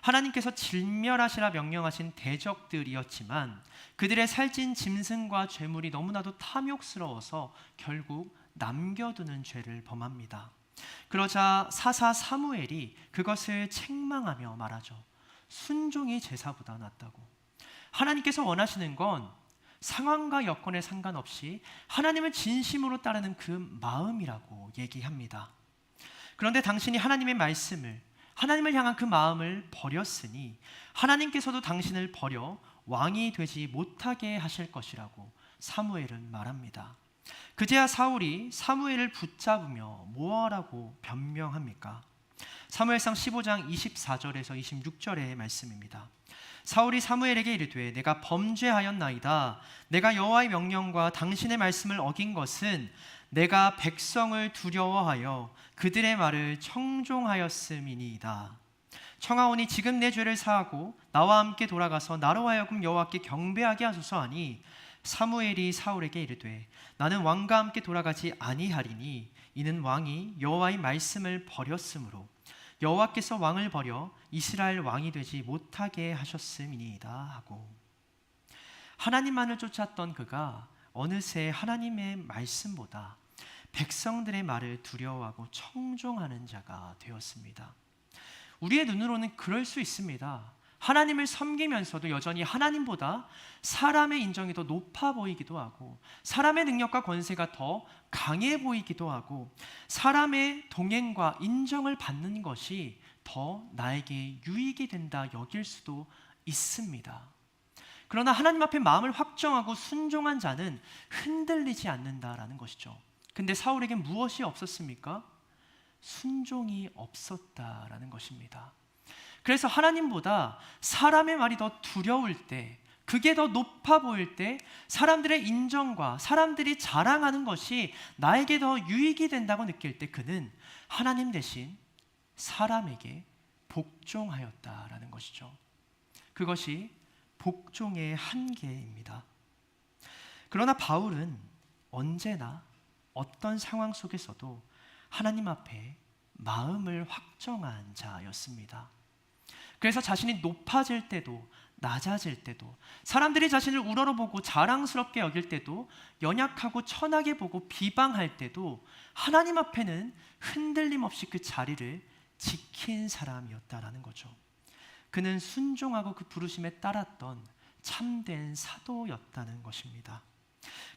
하나님께서 진멸하시라 명령하신 대적들이었지만 그들의 살찐 짐승과 죄물이 너무나도 탐욕스러워서 결국 남겨두는 죄를 범합니다. 그러자 사사 사무엘이 그것을 책망하며 말하죠. 순종이 제사보다 낫다고. 하나님께서 원하시는 건 상황과 여건에 상관없이 하나님을 진심으로 따르는 그 마음이라고 얘기합니다. 그런데 당신이 하나님의 말씀을, 하나님을 향한 그 마음을 버렸으니 하나님께서도 당신을 버려 왕이 되지 못하게 하실 것이라고 사무엘은 말합니다. 그제야 사울이 사무엘을 붙잡으며 뭐하라고 변명합니까? 사무엘상 15장 24절에서 26절의 말씀입니다. 사울이 사무엘에게 이르되 내가 범죄하였나이다. 내가 여호와의 명령과 당신의 말씀을 어긴 것은 내가 백성을 두려워하여 그들의 말을 청종하였음이니이다. 청하오니 지금 내 죄를 사하고 나와 함께 돌아가서 나로 하여금 여호와께 경배하게 하소서 하니 사무엘이 사울에게 이르되 나는 왕과 함께 돌아가지 아니하리니 이는 왕이 여호와의 말씀을 버렸으므로 여호와께서 왕을 버려 이스라엘 왕이 되지 못하게 하셨음이니이다 하고, 하나님만을 쫓았던 그가 어느새 하나님의 말씀보다 백성들의 말을 두려워하고 청종하는 자가 되었습니다. 우리의 눈으로는 그럴 수 있습니다. 하나님을 섬기면서도 여전히 하나님보다 사람의 인정이 더 높아 보이기도 하고, 사람의 능력과 권세가 더 강해 보이기도 하고, 사람의 동행과 인정을 받는 것이 더 나에게 유익이 된다 여길 수도 있습니다. 그러나 하나님 앞에 마음을 확정하고 순종한 자는 흔들리지 않는다라는 것이죠. 근데 사울에겐 무엇이 없었습니까? 순종이 없었다라는 것입니다. 그래서 하나님보다 사람의 말이 더 두려울 때, 그게 더 높아 보일 때, 사람들의 인정과 사람들이 자랑하는 것이 나에게 더 유익이 된다고 느낄 때 그는 하나님 대신 사람에게 복종하였다라는 것이죠. 그것이 복종의 한계입니다. 그러나 바울은 언제나 어떤 상황 속에서도 하나님 앞에 마음을 확정한 자였습니다. 그래서 자신이 높아질 때도 낮아질 때도, 사람들이 자신을 우러러보고 자랑스럽게 여길 때도, 연약하고 천하게 보고 비방할 때도 하나님 앞에는 흔들림 없이 그 자리를 지킨 사람이었다라는 거죠. 그는 순종하고 그 부르심에 따랐던 참된 사도였다는 것입니다.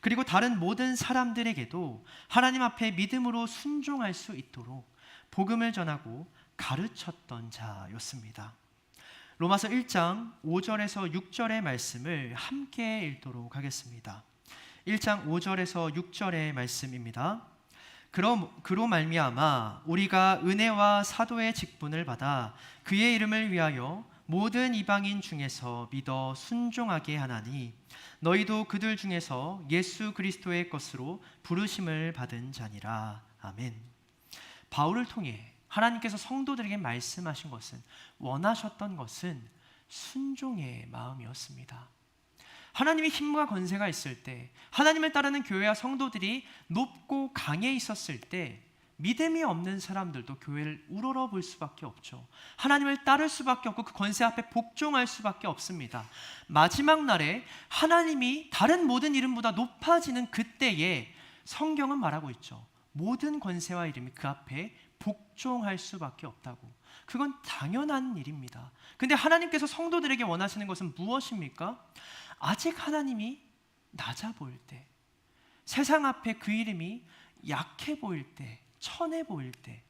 그리고 다른 모든 사람들에게도 하나님 앞에 믿음으로 순종할 수 있도록 복음을 전하고 가르쳤던 자였습니다. 로마서 1장 5절에서 6절의 말씀을 함께 읽도록 하겠습니다. 1장 5절에서 6절의 말씀입니다. 그로 말미암아 우리가 은혜와 사도의 직분을 받아 그의 이름을 위하여 모든 이방인 중에서 믿어 순종하게 하나니 너희도 그들 중에서 예수 그리스도의 것으로 부르심을 받은 자니라. 아멘. 바울을 통해 하나님께서 성도들에게 말씀하신 것은, 원하셨던 것은 순종의 마음이었습니다. 하나님의 힘과 권세가 있을 때, 하나님을 따르는 교회와 성도들이 높고 강해 있었을 때 믿음이 없는 사람들도 교회를 우러러볼 수밖에 없죠. 하나님을 따를 수밖에 없고 그 권세 앞에 복종할 수밖에 없습니다. 마지막 날에 하나님이 다른 모든 이름보다 높아지는 그때에 성경은 말하고 있죠. 모든 권세와 이름이 그 앞에 복종할 수밖에 없다고. 그건 당연한 일입니다. 근데 하나님께서 성도들에게 원하시는 것은 무엇입니까? 아직 하나님이 낮아 보일 때, 세상 앞에 그 이름이 약해 보일 때, 천해 보일 때,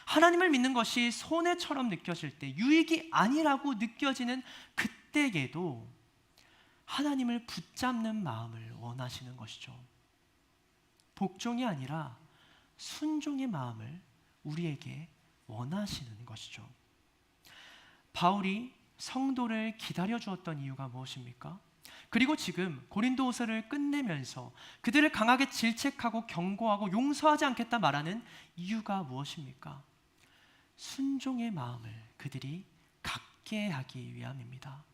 하나님을 믿는 것이 손해처럼 느껴질 때, 유익이 아니라고 느껴지는 그때에도 하나님을 붙잡는 마음을 원하시는 것이죠. 복종이 아니라 순종의 마음을 우리에게 원하시는 것이죠. 바울이 성도를 기다려 주었던 이유가 무엇입니까? 그리고 지금 고린도후서를 끝내면서 그들을 강하게 질책하고 경고하고 용서하지 않겠다 말하는 이유가 무엇입니까? 순종의 마음을 그들이 갖게 하기 위함입니다.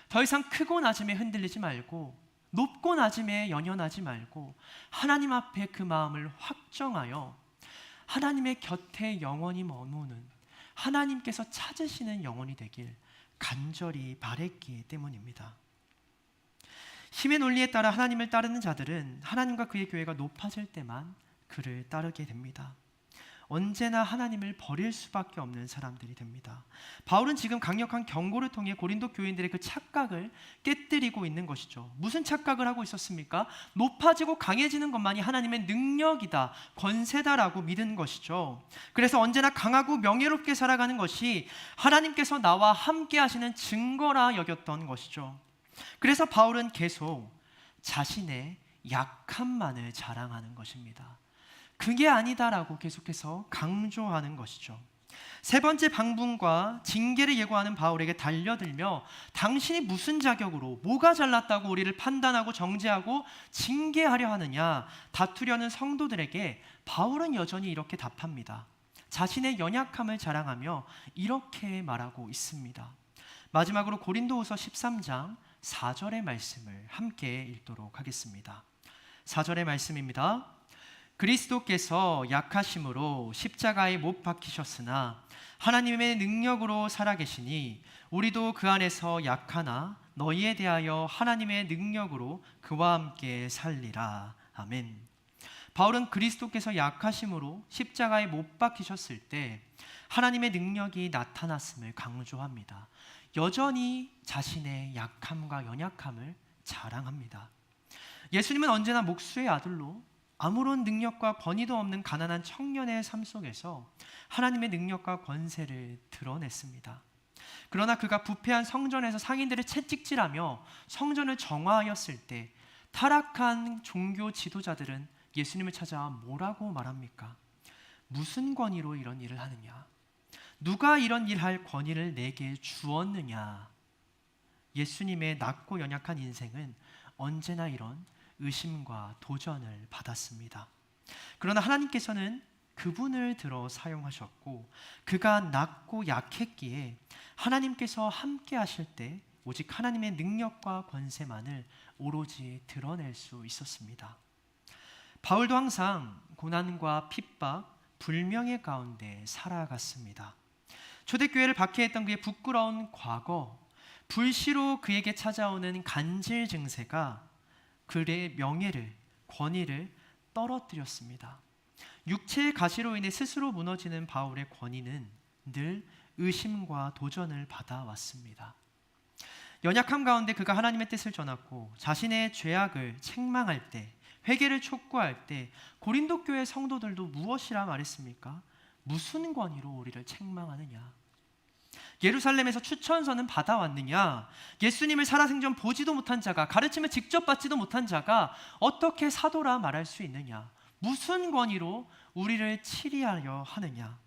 더 이상 크고 낮음에 흔들리지 말고 높고 낮음에 연연하지 말고 하나님 앞에 그 마음을 확정하여 하나님의 곁에 영원히 머무는 하나님께서 찾으시는 영혼이 되길 간절히 바랬기 때문입니다. 힘의 논리에 따라 하나님을 따르는 자들은 하나님과 그의 교회가 높아질 때만 그를 따르게 됩니다. 언제나 하나님을 버릴 수밖에 없는 사람들이 됩니다. 바울은 지금 강력한 경고를 통해 고린도 교인들의 그 착각을 깨뜨리고 있는 것이죠. 무슨 착각을 하고 있었습니까? 높아지고 강해지는 것만이 하나님의 능력이다, 권세다라고 믿은 것이죠. 그래서 언제나 강하고 명예롭게 살아가는 것이 하나님께서 나와 함께 하시는 증거라 여겼던 것이죠. 그래서 바울은 계속 자신의 약함만을 자랑하는 것입니다. 그게 아니다라고 계속해서 강조하는 것이죠. 세 번째 방문과 징계를 예고하는 바울에게 달려들며 당신이 무슨 자격으로 뭐가 잘났다고 우리를 판단하고 정죄하고 징계하려 하느냐 다투려는 성도들에게 바울은 여전히 이렇게 답합니다. 자신의 연약함을 자랑하며 이렇게 말하고 있습니다. 마지막으로 고린도후서 13장 4절의 말씀을 함께 읽도록 하겠습니다. 4절의 말씀입니다. 그리스도께서 약하심으로 십자가에 못 박히셨으나 하나님의 능력으로 살아계시니 우리도 그 안에서 약하나 너희에 대하여 하나님의 능력으로 그와 함께 살리라. 아멘. 바울은 그리스도께서 약하심으로 십자가에 못 박히셨을 때 하나님의 능력이 나타났음을 강조합니다. 여전히 자신의 약함과 연약함을 자랑합니다. 예수님은 언제나 목수의 아들로 아무런 능력과 권위도 없는 가난한 청년의 삶 속에서 하나님의 능력과 권세를 드러냈습니다. 그러나 그가 부패한 성전에서 상인들을 채찍질하며 성전을 정화하였을 때 타락한 종교 지도자들은 예수님을 찾아 뭐라고 말합니까? 무슨 권위로 이런 일을 하느냐? 누가 이런 일할 권위를 내게 주었느냐? 예수님의 낮고 연약한 인생은 언제나 이런 의심과 도전을 받았습니다. 그러나 하나님께서는 그분을 들어 사용하셨고 그가 낮고 약했기에 하나님께서 함께 하실 때 오직 하나님의 능력과 권세만을 오로지 드러낼 수 있었습니다. 바울도 항상 고난과 핍박, 불명예 가운데 살아갔습니다. 초대교회를 박해했던 그의 부끄러운 과거, 불시로 그에게 찾아오는 간질 증세가 그의 명예를, 권위를 떨어뜨렸습니다. 육체의 가시로 인해 스스로 무너지는 바울의 권위는 늘 의심과 도전을 받아왔습니다. 연약함 가운데 그가 하나님의 뜻을 전했고 자신의 죄악을 책망할 때, 회개를 촉구할 때 고린도 교회 성도들도 무엇이라 말했습니까? 무슨 권위로 우리를 책망하느냐? 예루살렘에서 추천서는 받아왔느냐? 예수님을 살아생전 보지도 못한 자가, 가르침을 직접 받지도 못한 자가 어떻게 사도라 말할 수 있느냐? 무슨 권위로 우리를 치리하려 하느냐?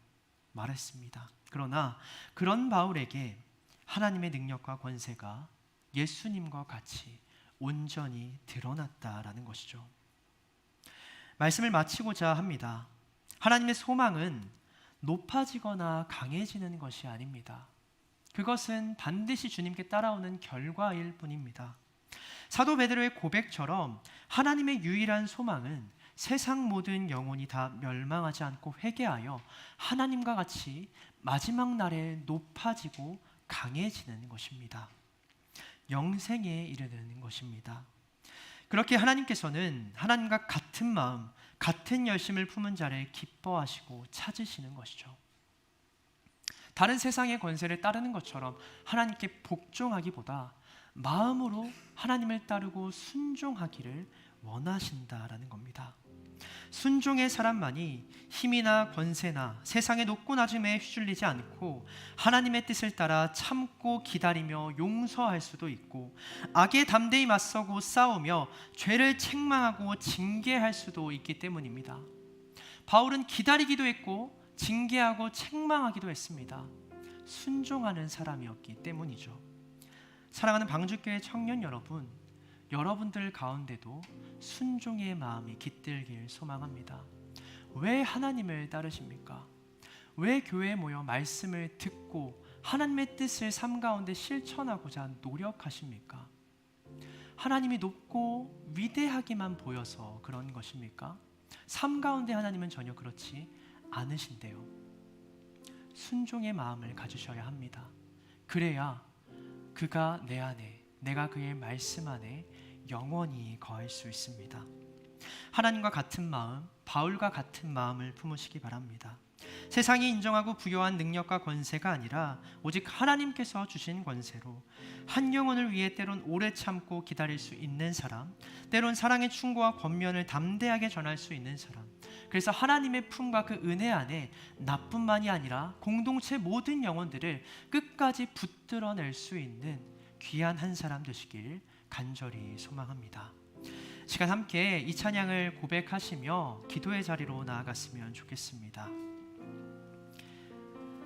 말했습니다. 그러나 그런 바울에게 하나님의 능력과 권세가 예수님과 같이 온전히 드러났다라는 것이죠. 말씀을 마치고자 합니다. 하나님의 소망은 높아지거나 강해지는 것이 아닙니다. 그것은 반드시 주님께 따라오는 결과일 뿐입니다. 사도 베드로의 고백처럼 하나님의 유일한 소망은 세상 모든 영혼이 다 멸망하지 않고 회개하여 하나님과 같이 마지막 날에 높아지고 강해지는 것입니다. 영생에 이르는 것입니다. 그렇게 하나님께서는 하나님과 같은 마음, 같은 열심을 품은 자를 기뻐하시고 찾으시는 것이죠. 다른 세상의 권세를 따르는 것처럼 하나님께 복종하기보다 마음으로 하나님을 따르고 순종하기를 원하신다라는 겁니다. 순종의 사람만이 힘이나 권세나 세상의 높고 낮음에 휘둘리지 않고 하나님의 뜻을 따라 참고 기다리며 용서할 수도 있고 악에 담대히 맞서고 싸우며 죄를 책망하고 징계할 수도 있기 때문입니다. 바울은 기다리기도 했고 징계하고 책망하기도 했습니다. 순종하는 사람이었기 때문이죠. 사랑하는 방주교회 청년 여러분, 여러분들 가운데도 순종의 마음이 깃들길 소망합니다. 왜 하나님을 따르십니까? 왜 교회에 모여 말씀을 듣고 하나님의 뜻을 삶 가운데 실천하고자 노력하십니까? 하나님이 높고 위대하기만 보여서 그런 것입니까? 삶 가운데 하나님은 전혀 그렇지 않으신데요. 순종의 마음을 가지셔야 합니다. 그래야 그가 내 안에, 내가 그의 말씀 안에 영원히 거할 수 있습니다. 하나님과 같은 마음, 바울과 같은 마음을 품으시기 바랍니다. 세상이 인정하고 부여한 능력과 권세가 아니라 오직 하나님께서 주신 권세로 한 영혼을 위해 때론 오래 참고 기다릴 수 있는 사람, 때론 사랑의 충고와 권면을 담대하게 전할 수 있는 사람, 그래서 하나님의 품과 그 은혜 안에 나뿐만이 아니라 공동체 모든 영혼들을 끝까지 붙들어낼 수 있는 귀한 한 사람 되시길 간절히 소망합니다. 시간 함께 이 찬양을 고백하시며 기도의 자리로 나아갔으면 좋겠습니다.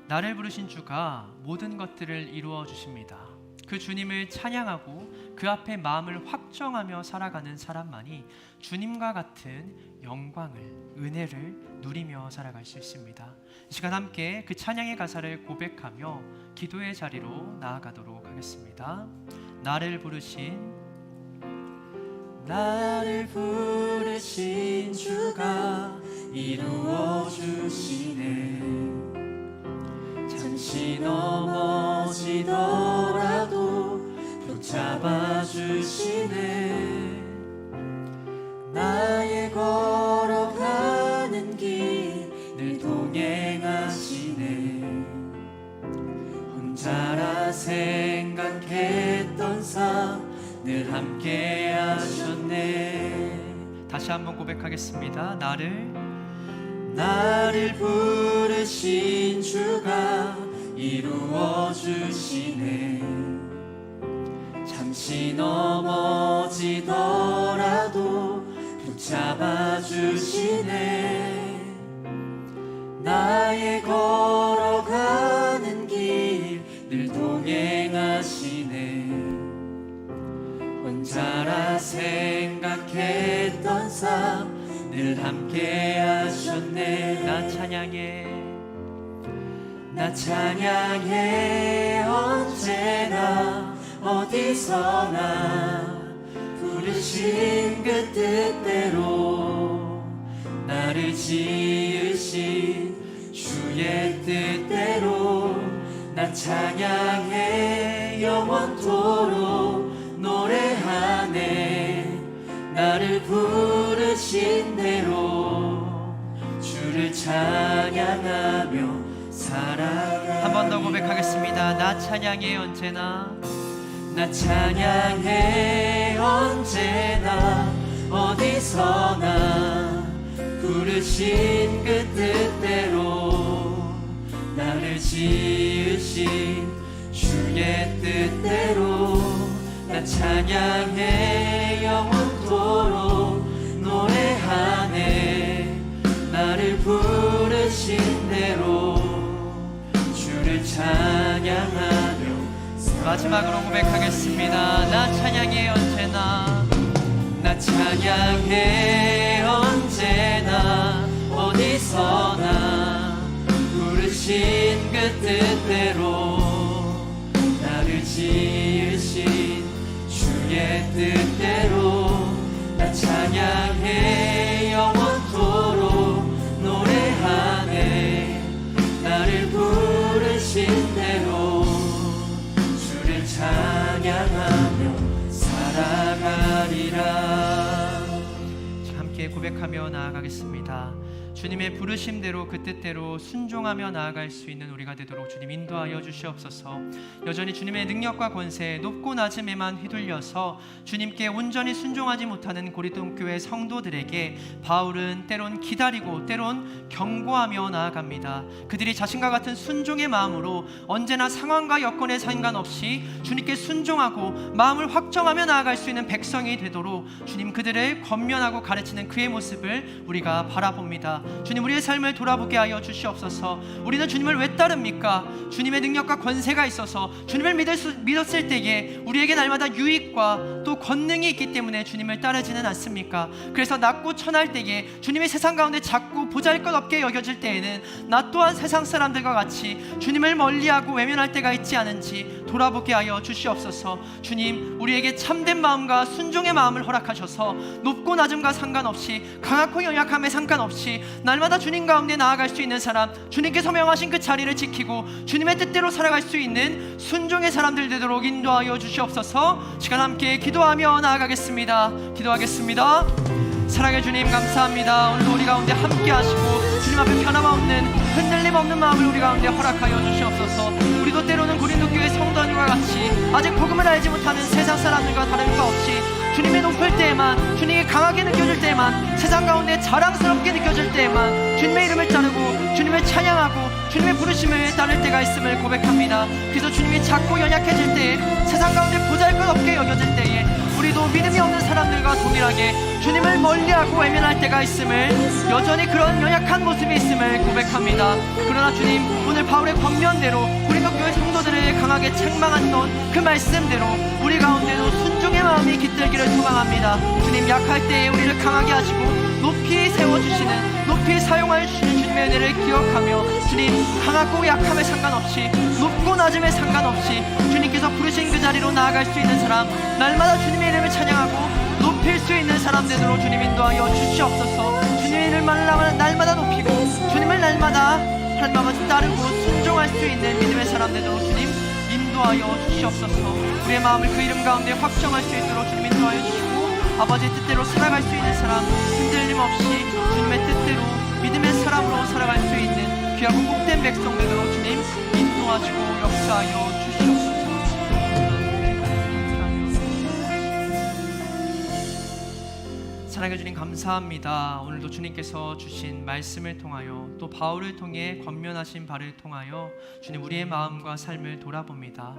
나를 부르신 주가 모든 것들을 이루어 주십니다. 그 주님을 찬양하고 그 앞에 마음을 확정하며 살아가는 사람만이 주님과 같은 영광을, 은혜를 누리며 살아갈 수 있습니다. 이 시간 함께 그 찬양의 가사를 고백하며 기도의 자리로 나아가도록 하겠습니다. 나를 부르신 주가 이루어 주시네. 잠시 넘어지더라도 붙잡아 주시네. 나의 걸어가는 길 늘 동행하시네. 혼자라 생각했던 삶 늘 함께 하셨네. 다시 한번 고백하겠습니다. 나를 부르신 주가 이루어 주시네. 잠시 넘어지더라도 붙잡아 주시네. 나의 걸어가는 길 늘 동행하시네. 혼자라 생각했던 삶 늘 함께 하셨네. 나 찬양해 언제나 어디서나 부르신 그 뜻대로 나를 지으신 주의 뜻대로 나 찬양해 영원토록 노래하네. 나를 부르신 대로 주를 찬양하며 살아가. 한 번 더 고백하겠습니다. 나 찬양해 언제나 어디서나 부르신 그 뜻대로 나를 지으신 주의 뜻대로 나 찬양해 영원토록 노래하네. 나를 부르신 대로 주를 찬양하며. 마지막으로 고백하겠습니다. 나 찬양해 언제나 어디서나 부르신 그 뜻대로 나를 지으신 주의 뜻대로 나 찬양해 영원토록 노래하네. 나를 부르신 대로 주를 찬양하며 살아가리라. 함께 고백하며 나아가겠습니다. 주님의 부르심대로 그 뜻대로 순종하며 나아갈 수 있는 우리가 되도록 주님 인도하여 주시옵소서. 여전히 주님의 능력과 권세 높고 낮음에만 휘둘려서 주님께 온전히 순종하지 못하는 고린도 교회 성도들에게 바울은 때론 기다리고 때론 경고하며 나아갑니다. 그들이 자신과 같은 순종의 마음으로 언제나 상황과 여건에 상관없이 주님께 순종하고 마음을 확정하며 나아갈 수 있는 백성이 되도록 주님 그들을 권면하고 가르치는 그의 모습을 우리가 바라봅니다. 주님, 우리의 삶을 돌아보게 하여 주시옵소서. 우리는 주님을 왜 따릅니까? 주님의 능력과 권세가 있어서 주님을 믿었을 때에 우리에게 날마다 유익과 또 권능이 있기 때문에 주님을 따르지는 않습니까? 그래서 낮고 천할 때에 주님이 세상 가운데 작고 보잘것없게 여겨질 때에는 나 또한 세상 사람들과 같이 주님을 멀리하고 외면할 때가 있지 않은지 돌아보게 하여 주시옵소서. 주님, 우리에게 참된 마음과 순종의 마음을 허락하셔서 높고 낮음과 상관없이 강하고 연약함에 상관없이 날마다 주님 가운데 나아갈 수 있는 사람, 주님께서 명하신 그 자리를 지키고 주님의 뜻대로 살아갈 수 있는 순종의 사람들 되도록 인도하여 주시옵소서. 시간 함께 기도하며 나아가겠습니다. 기도하겠습니다. 사랑의 주님, 감사합니다. 오늘도 우리 가운데 함께 하시고 주님 앞에 변함없는 흔들림 없는 마음을 우리 가운데 허락하여 주시옵소서. 우리도 때로는 고린도 교회 성도들과 같이 아직 복음을 알지 못하는 세상 사람들과 다른 바 없이 주님이 높을 때에만, 주님이 강하게 느껴질 때에만, 세상 가운데 자랑스럽게 느껴질 때에만 주님의 이름을 따르고 주님을 찬양하고 주님의 부르심을 따를 때가 있음을 고백합니다. 그래서 주님이 작고 연약해질 때에, 세상 가운데 보잘것없게 여겨질 때에 우리도 믿음이 없는 사람들과 동일하게 주님을 멀리하고 외면할 때가 있음을, 여전히 그런 연약한 모습이 있음을 고백합니다. 그러나 주님, 오늘 바울의 권면대로 고린도 교회 성도들을 강하게 책망했던 그 말씀대로 우리 가운데도 순종의 마음이 깃들기를 소망합니다. 주님, 약할 때에 우리를 강하게 하시고 높이 세워주시는, 높이 사용하여 주시는 주님의 은혜를 기억하며 주님, 강하고 약함에 상관없이 높고 낮음에 상관없이 주님께서 부르신 그 자리로 나아갈 수 있는 사람, 날마다 주님의 이름을 찬양하고 높일 수 있는 사람 되도록 주님 인도하여 주시옵소서. 주님의 이름을 날마다 높이고 주님을 날마다 따르고 순종할 수 있는 믿음의 사람 되도록 주님 인도하여 주시옵소서. 우리의 마음을 그 이름 가운데 확정할 수 있도록 주님 인도하여 주시고 아버지의 뜻대로 살아갈 수 있는 사람, 흔들림 없이 주님의 뜻대로 믿음의 사람으로 살아갈 수 있는 귀하고 복된 백성 되도록 주님 인도하시고 역사하여 주시옵소서. 사랑해 주님, 감사합니다. 오늘도 주님께서 주신 말씀을 통하여 또 바울을 통해 권면하신 바를 통하여 주님, 우리의 마음과 삶을 돌아봅니다.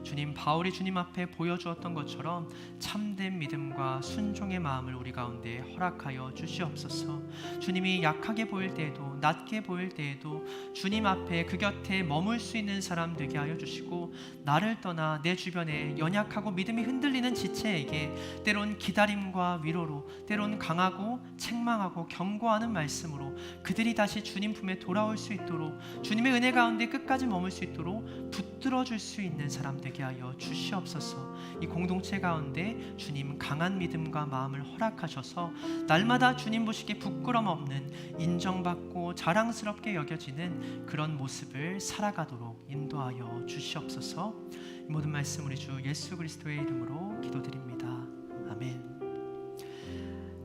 주님, 바울이 주님 앞에 보여주었던 것처럼 참된 믿음과 순종의 마음을 우리 가운데 허락하여 주시옵소서. 주님이 약하게 보일 때에도, 낮게 보일 때에도 주님 앞에 그 곁에 머물 수 있는 사람 되게 하여 주시고, 나를 떠나 내 주변에 연약하고 믿음이 흔들리는 지체에게 때론 기다림과 위로로, 때론 강하고 책망하고 경고하는 말씀으로 그들이 다시 주님 품에 돌아올 수 있도록, 주님의 은혜 가운데 끝까지 머물 수 있도록 붙들어 줄 수 있는 사람 되게 하여 주시옵소서. 이 공동체 가운데 주님 강한 믿음과 마음을 허락하셔서 날마다 주님 보시기에 부끄럼 없는, 인정받고 자랑스럽게 여겨지는 그런 모습을 살아가도록 인도하여 주시옵소서. 이 모든 말씀 우리 주 예수 그리스도의 이름으로 기도드립니다. 아멘.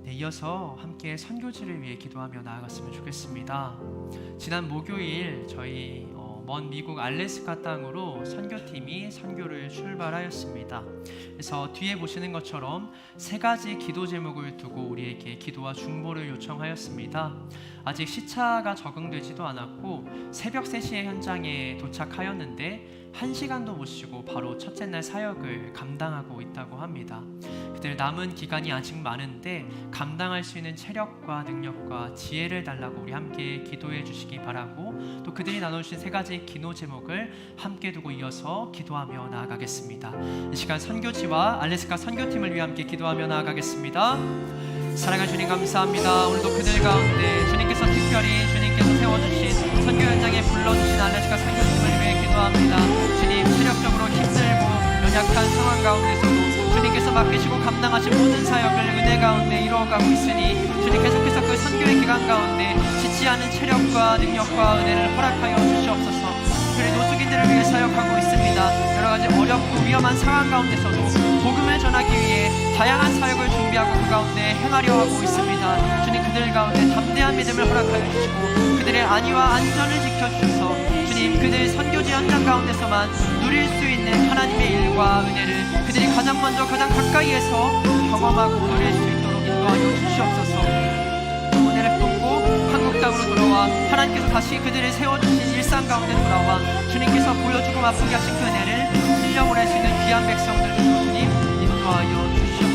네, 이어서 함께 선교지를 위해 기도하며 나아갔으면 좋겠습니다. 지난 목요일 저희 먼 미국 알래스카 땅으로 선교팀이 선교를 출발하였습니다. 그래서 뒤에 보시는 것처럼 세 가지 기도 제목을 두고 우리에게 기도와 중보를 요청하였습니다. 아직 시차가 적응되지도 않았고 새벽 3시에 현장에 도착하였는데 1시간도 못 쉬고 바로 첫째 날 사역을 감당하고 있다고 합니다. 그들 남은 기간이 아직 많은데 감당할 수 있는 체력과 능력과 지혜를 달라고 우리 함께 기도해 주시기 바라고, 또 그들이 나눠주신 세 가지 기도 제목을 함께 두고 이어서 기도하며 나아가겠습니다. 이 시간 선교지와 알래스카 선교팀을 위해 함께 기도하며 나아가겠습니다. 사랑하는 주님, 감사합니다. 오늘도 그들 가운데 주님께서 특별히 주님께서 세워주신 선교 현장에 불러주신 알래스카 선교팀을 위해 기도합니다. 주님, 체력적으로 힘들고 연약한 상황 가운데서도 주님께서 맡기시고 감당하신 모든 사역을 은혜 가운데 이루어가고 있으니 주님 계속해서 그 선교의 기간 가운데 지치 않은 체력과 능력과 은혜를 허락하여 주시옵소서. 특별히 노숙인들을 위해 사역하고 있습니다. 여러 가지 어렵고 위험한 상황 가운데서도 복음을 전하기 위해 다양한 사역을 준비하고 그 가운데 행하려 하고 있습니다. 주님, 그들 가운데 담대한 믿음을 허락하여 주시고 그들의 안위와 안전을 지켜주셔서 주님, 그들 선교지 현장 가운데서만 누릴 수 있는 하나님의 일과 은혜를 그들이 가장 먼저 가장 가까이에서 경험하고 누릴 수 있도록 인도하여 주시옵소서. 은혜를 품고 한국 땅으로 돌아와 하나님께서 다시 그들을 세워주신 일상 가운데 돌아와 주님께서 보여주고 맛보게 하신 그 은혜를 실력을 할 수 있는 귀한 백성들 되시고 주님 인도하여 주시옵소서.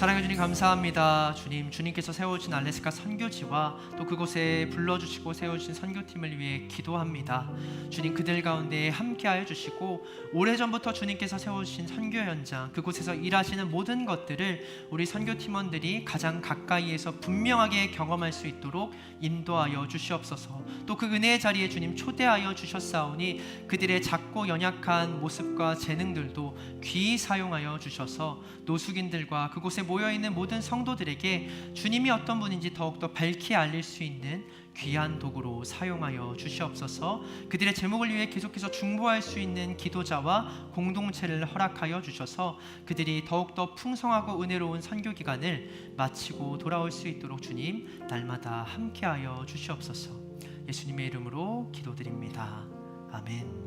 사랑해 주님 감사합니다. 주님께서 세워주신 알래스카 선교지와 또 그곳에 불러주시고 세워주신 선교팀을 위해 기도합니다. 주님 그들 가운데 함께하여 주시고 오래전부터 주님께서 세워주신 선교 현장 그곳에서 일하시는 모든 것들을 우리 선교팀원들이 가장 가까이에서 분명하게 경험할 수 있도록 인도하여 주시옵소서. 또 그 은혜의 자리에 주님 초대하여 주셨사오니 그들의 작고 연약한 모습과 재능들도 귀히 사용하여 주셔서 노숙인들과 그곳에 모여있는 모든 성도들에게 주님이 어떤 분인지 더욱더 밝히 알릴 수 있는 귀한 도구로 사용하여 주시옵소서. 그들의 제목을 위해 계속해서 중보할 수 있는 기도자와 공동체를 허락하여 주셔서 그들이 더욱더 풍성하고 은혜로운 선교기간을 마치고 돌아올 수 있도록 주님 날마다 함께하여 주시옵소서. 예수님의 이름으로 기도드립니다. 아멘.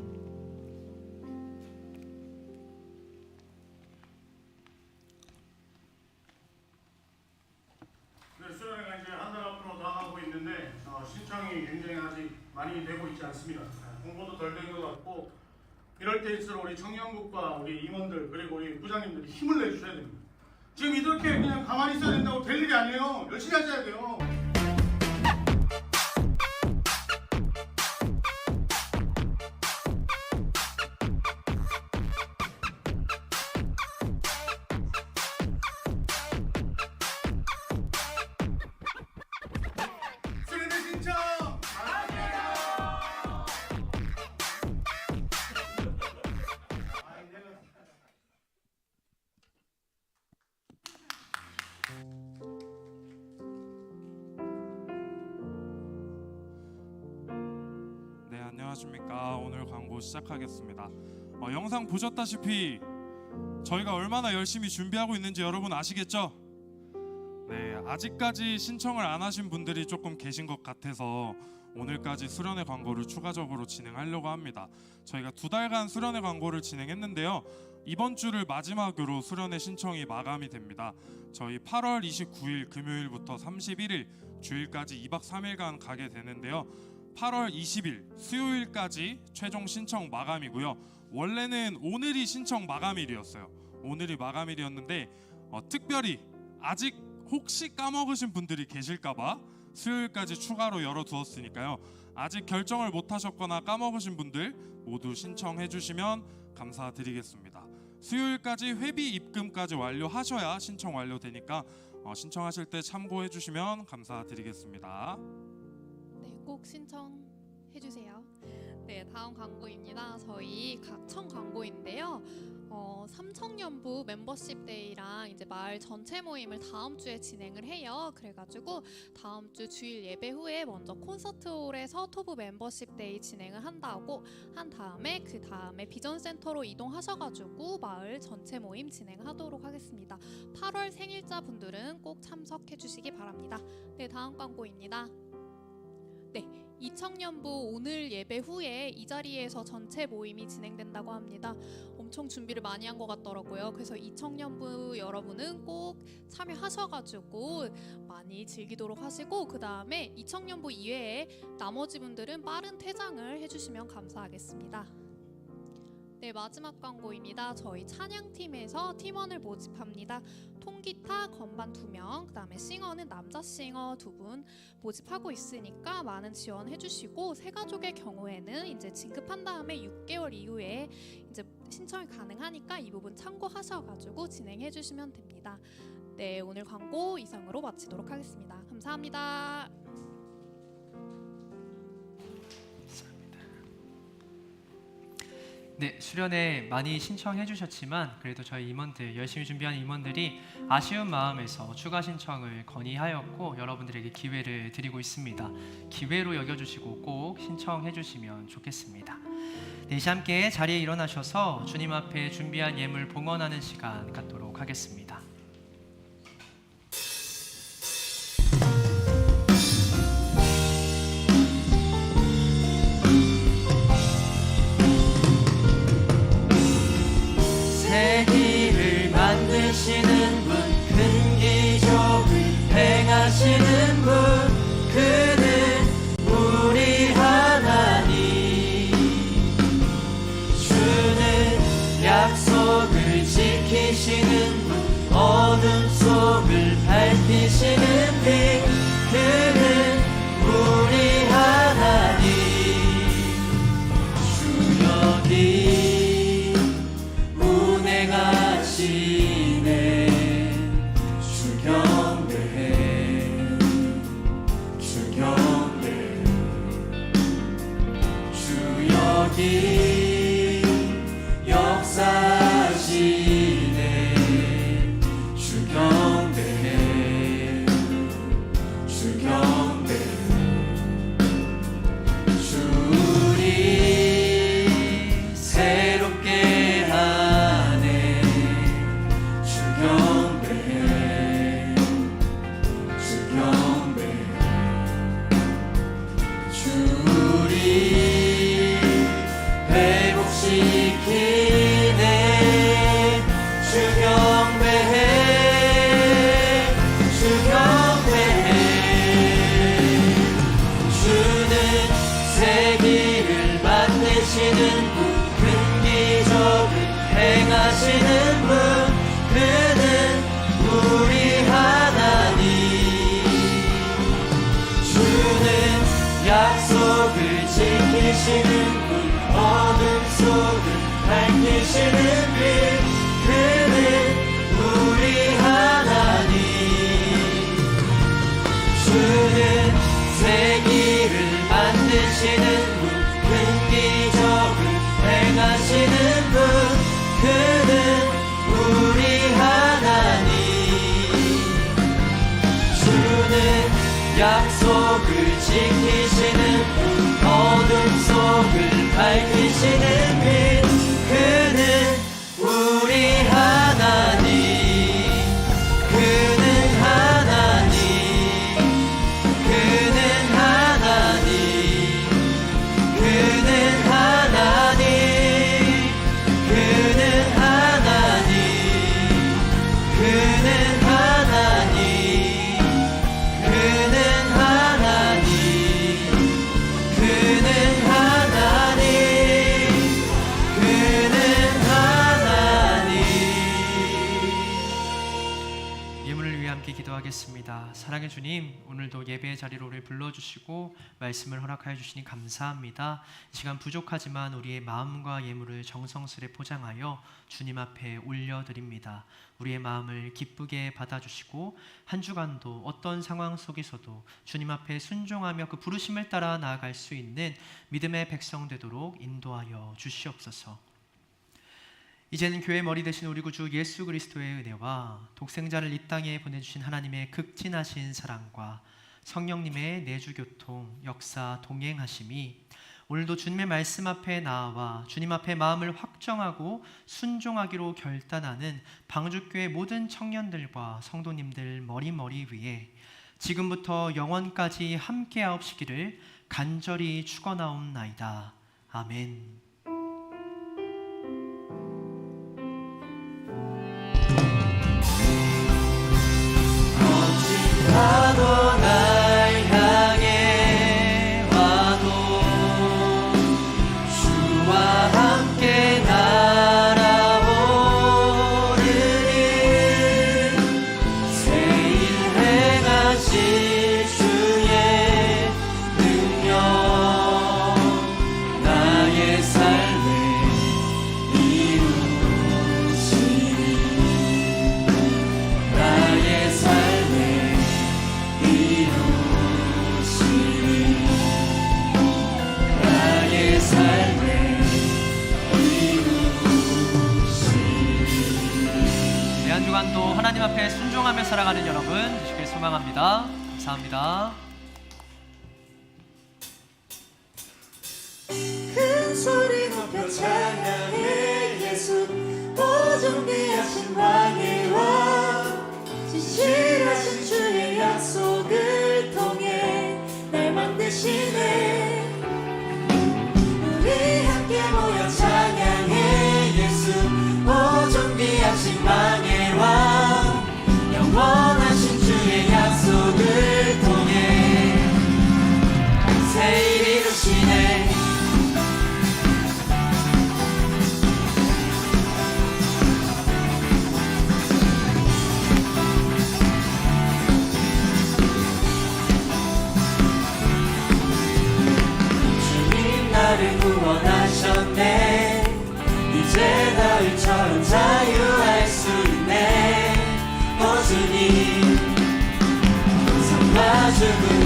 수련회가 이제 한 달 앞으로 다가가고 있는데 신청이 굉장히 아직 많이 되고 있지 않습니다. 공부도 덜 된 것 같고 이럴 때일수록 우리 청년국과 우리 임원들 그리고 우리 부장님들이 힘을 내주셔야 됩니다. 지금 이렇게 그냥 가만히 있어야 된다고 될 일이 아니에요. 열심히 하셔야 돼요. 네, 안녕하십니까. 오늘 광고 시작하겠습니다. 영상 보셨다시피 저희가 얼마나 열심히 준비하고 있는지 여러분 아시겠죠? 네, 아직까지 신청을 안 하신 분들이 조금 계신 것 같아서 오늘까지 수련회 광고를 추가적으로 진행하려고 합니다. 저희가 2달간 수련회 광고를 진행했는데요. 이번 주를 마지막으로 수련회 신청이 마감이 됩니다. 저희 8월 29일 금요일부터 31일 주일까지 2박 3일간 가게 되는데요. 8월 20일 수요일까지 최종 신청 마감이고요. 원래는 오늘이 신청 마감일이었어요. 오늘이 마감일이었는데 특별히 아직 혹시 까먹으신 분들이 계실까봐 수요일까지 추가로 열어두었으니까요. 아직 결정을 못하셨거나 까먹으신 분들 모두 신청해 주시면 감사드리겠습니다. 수요일까지 회비 입금까지 완료하셔야 신청 완료되니까 신청하실 때 참고해 주시면 감사드리겠습니다. 네, 꼭 신청해 주세요. 네, 다음 광고입니다. 저희 각청 광고인데요. 삼청년부 멤버십 데이랑 이제 마을 전체 모임을 다음 주에 진행을 해요. 그래가지고 다음 주 주일 예배 후에 먼저 콘서트홀에서 토부 멤버십 데이 진행을 한 다음에 그 다음에 비전 센터로 이동하셔가지고 마을 전체 모임 진행하도록 하겠습니다. 8월 생일자 분들은 꼭 참석해 주시기 바랍니다. 네, 다음 광고입니다. 네, 이청년부 오늘 예배 후에 이 자리에서 전체 모임이 진행된다고 합니다. 엄청 준비를 많이 한 것 같더라고요. 그래서 이청년부 여러분은 꼭 참여하셔가지고 많이 즐기도록 하시고 그 다음에 이청년부 이외에 나머지 분들은 빠른 퇴장을 해주시면 감사하겠습니다. 네, 마지막 광고입니다. 저희 찬양팀에서 팀원을 모집합니다. 통기타, 건반 2명, 그 다음에 싱어는 남자 싱어 2분 모집하고 있으니까 많은 지원해 주시고 새가족의 경우에는 이제 진급한 다음에 6개월 이후에 이제 신청이 가능하니까 이 부분 참고하셔가지고 진행해 주시면 됩니다. 네, 오늘 광고 이상으로 마치도록 하겠습니다. 감사합니다. 네, 수련회 많이 신청해 주셨지만 그래도 저희 임원들 열심히 준비하는 임원들이 아쉬운 마음에서 추가 신청을 건의하였고 여러분들에게 기회를 드리고 있습니다. 기회로 여겨주시고 꼭 신청해 주시면 좋겠습니다. 네, 시 함께 자리에 일어나셔서 주님 앞에 준비한 예물 봉헌하는 시간 갖도록 하겠습니다. 세기를 만드시는 분, 큰 기적을 행하시는 분, 그는 우리 하나님. 주는 약속을 지키시는 분, 어둠 속 깊이 역사하시네. 주경배 주경배 주리 새롭게 하네. 주경배 주경배 주리 회복시키네. 주경배해 주경배해 주는 세기를 만드시는 분, 큰 기적을 행하시는 분, 그는 우리 하나님. 주는 약속을 지키시는 분, 어둠 속을 밝히시는 빛, 그는 우리 하나님. 주는 세기를 만드시는 분, 큰 기적을 행하시는 분, 그는 우리 하나님. 주는 약속을 지키시는 분, 어둠 속을 밝히시는 빛, 그는 우리 하나님. 그는 하나님. 그는 하나님. 그는 하나님. 그는 하나님. 그는 하나님. 그는 하나님. 그는 하나님. 그는 하나님. 예물을 위해 함께 기도하겠습니다. 사랑의 주님, 오늘도 예배의 자리로 우리를 불러주시고 말씀을 허락하여 주시니 감사합니다. 이 시간 부족하지만 우리의 마음과 예물을 정성스레 포장하여 주님 앞에 올려드립니다. 우리의 마음을 기쁘게 받아주시고 한 주간도 어떤 상황 속에서도 주님 앞에 순종하며 그 부르심을 따라 나아갈 수 있는 믿음의 백성 되도록 인도하여 주시옵소서. 이제는 교회 머리 되신 우리 구주 예수 그리스도의 은혜와 독생자를 이 땅에 보내주신 하나님의 극진하신 사랑과 성령님의 내주교통 역사 동행하심이 오늘도 주님의 말씀 앞에 나와 주님 앞에 마음을 확정하고 순종하기로 결단하는 방주교회 모든 청년들과 성도님들 머리 위에 지금부터 영원까지 함께하옵시기를 간절히 축원하옵나이다. 아멘. 파도 날 향해 와도 주와 함께 날아오르니 새일 행하실 주의 능력 나의 삶에 이루시니 나의 삶에 나의 삶에 네, 한 주간도 하나님 앞에 순종하며 살아가는 여러분 되시길 소망합니다. 감사합니다. 큰 소리 높여 찬양해 예수 오직 귀하신 왕의 왕 진실하신 주의 약속을 통해 날 만드시네. 우리 함께 모여 찬양해 예수 오직 귀하신 왕의 왕 영원하신 주의 약속을 통해 새일 이루시네. 나를 구원하셨네. 이제 너희처럼 자유할 수 있네. 오 주님 삶과 죽음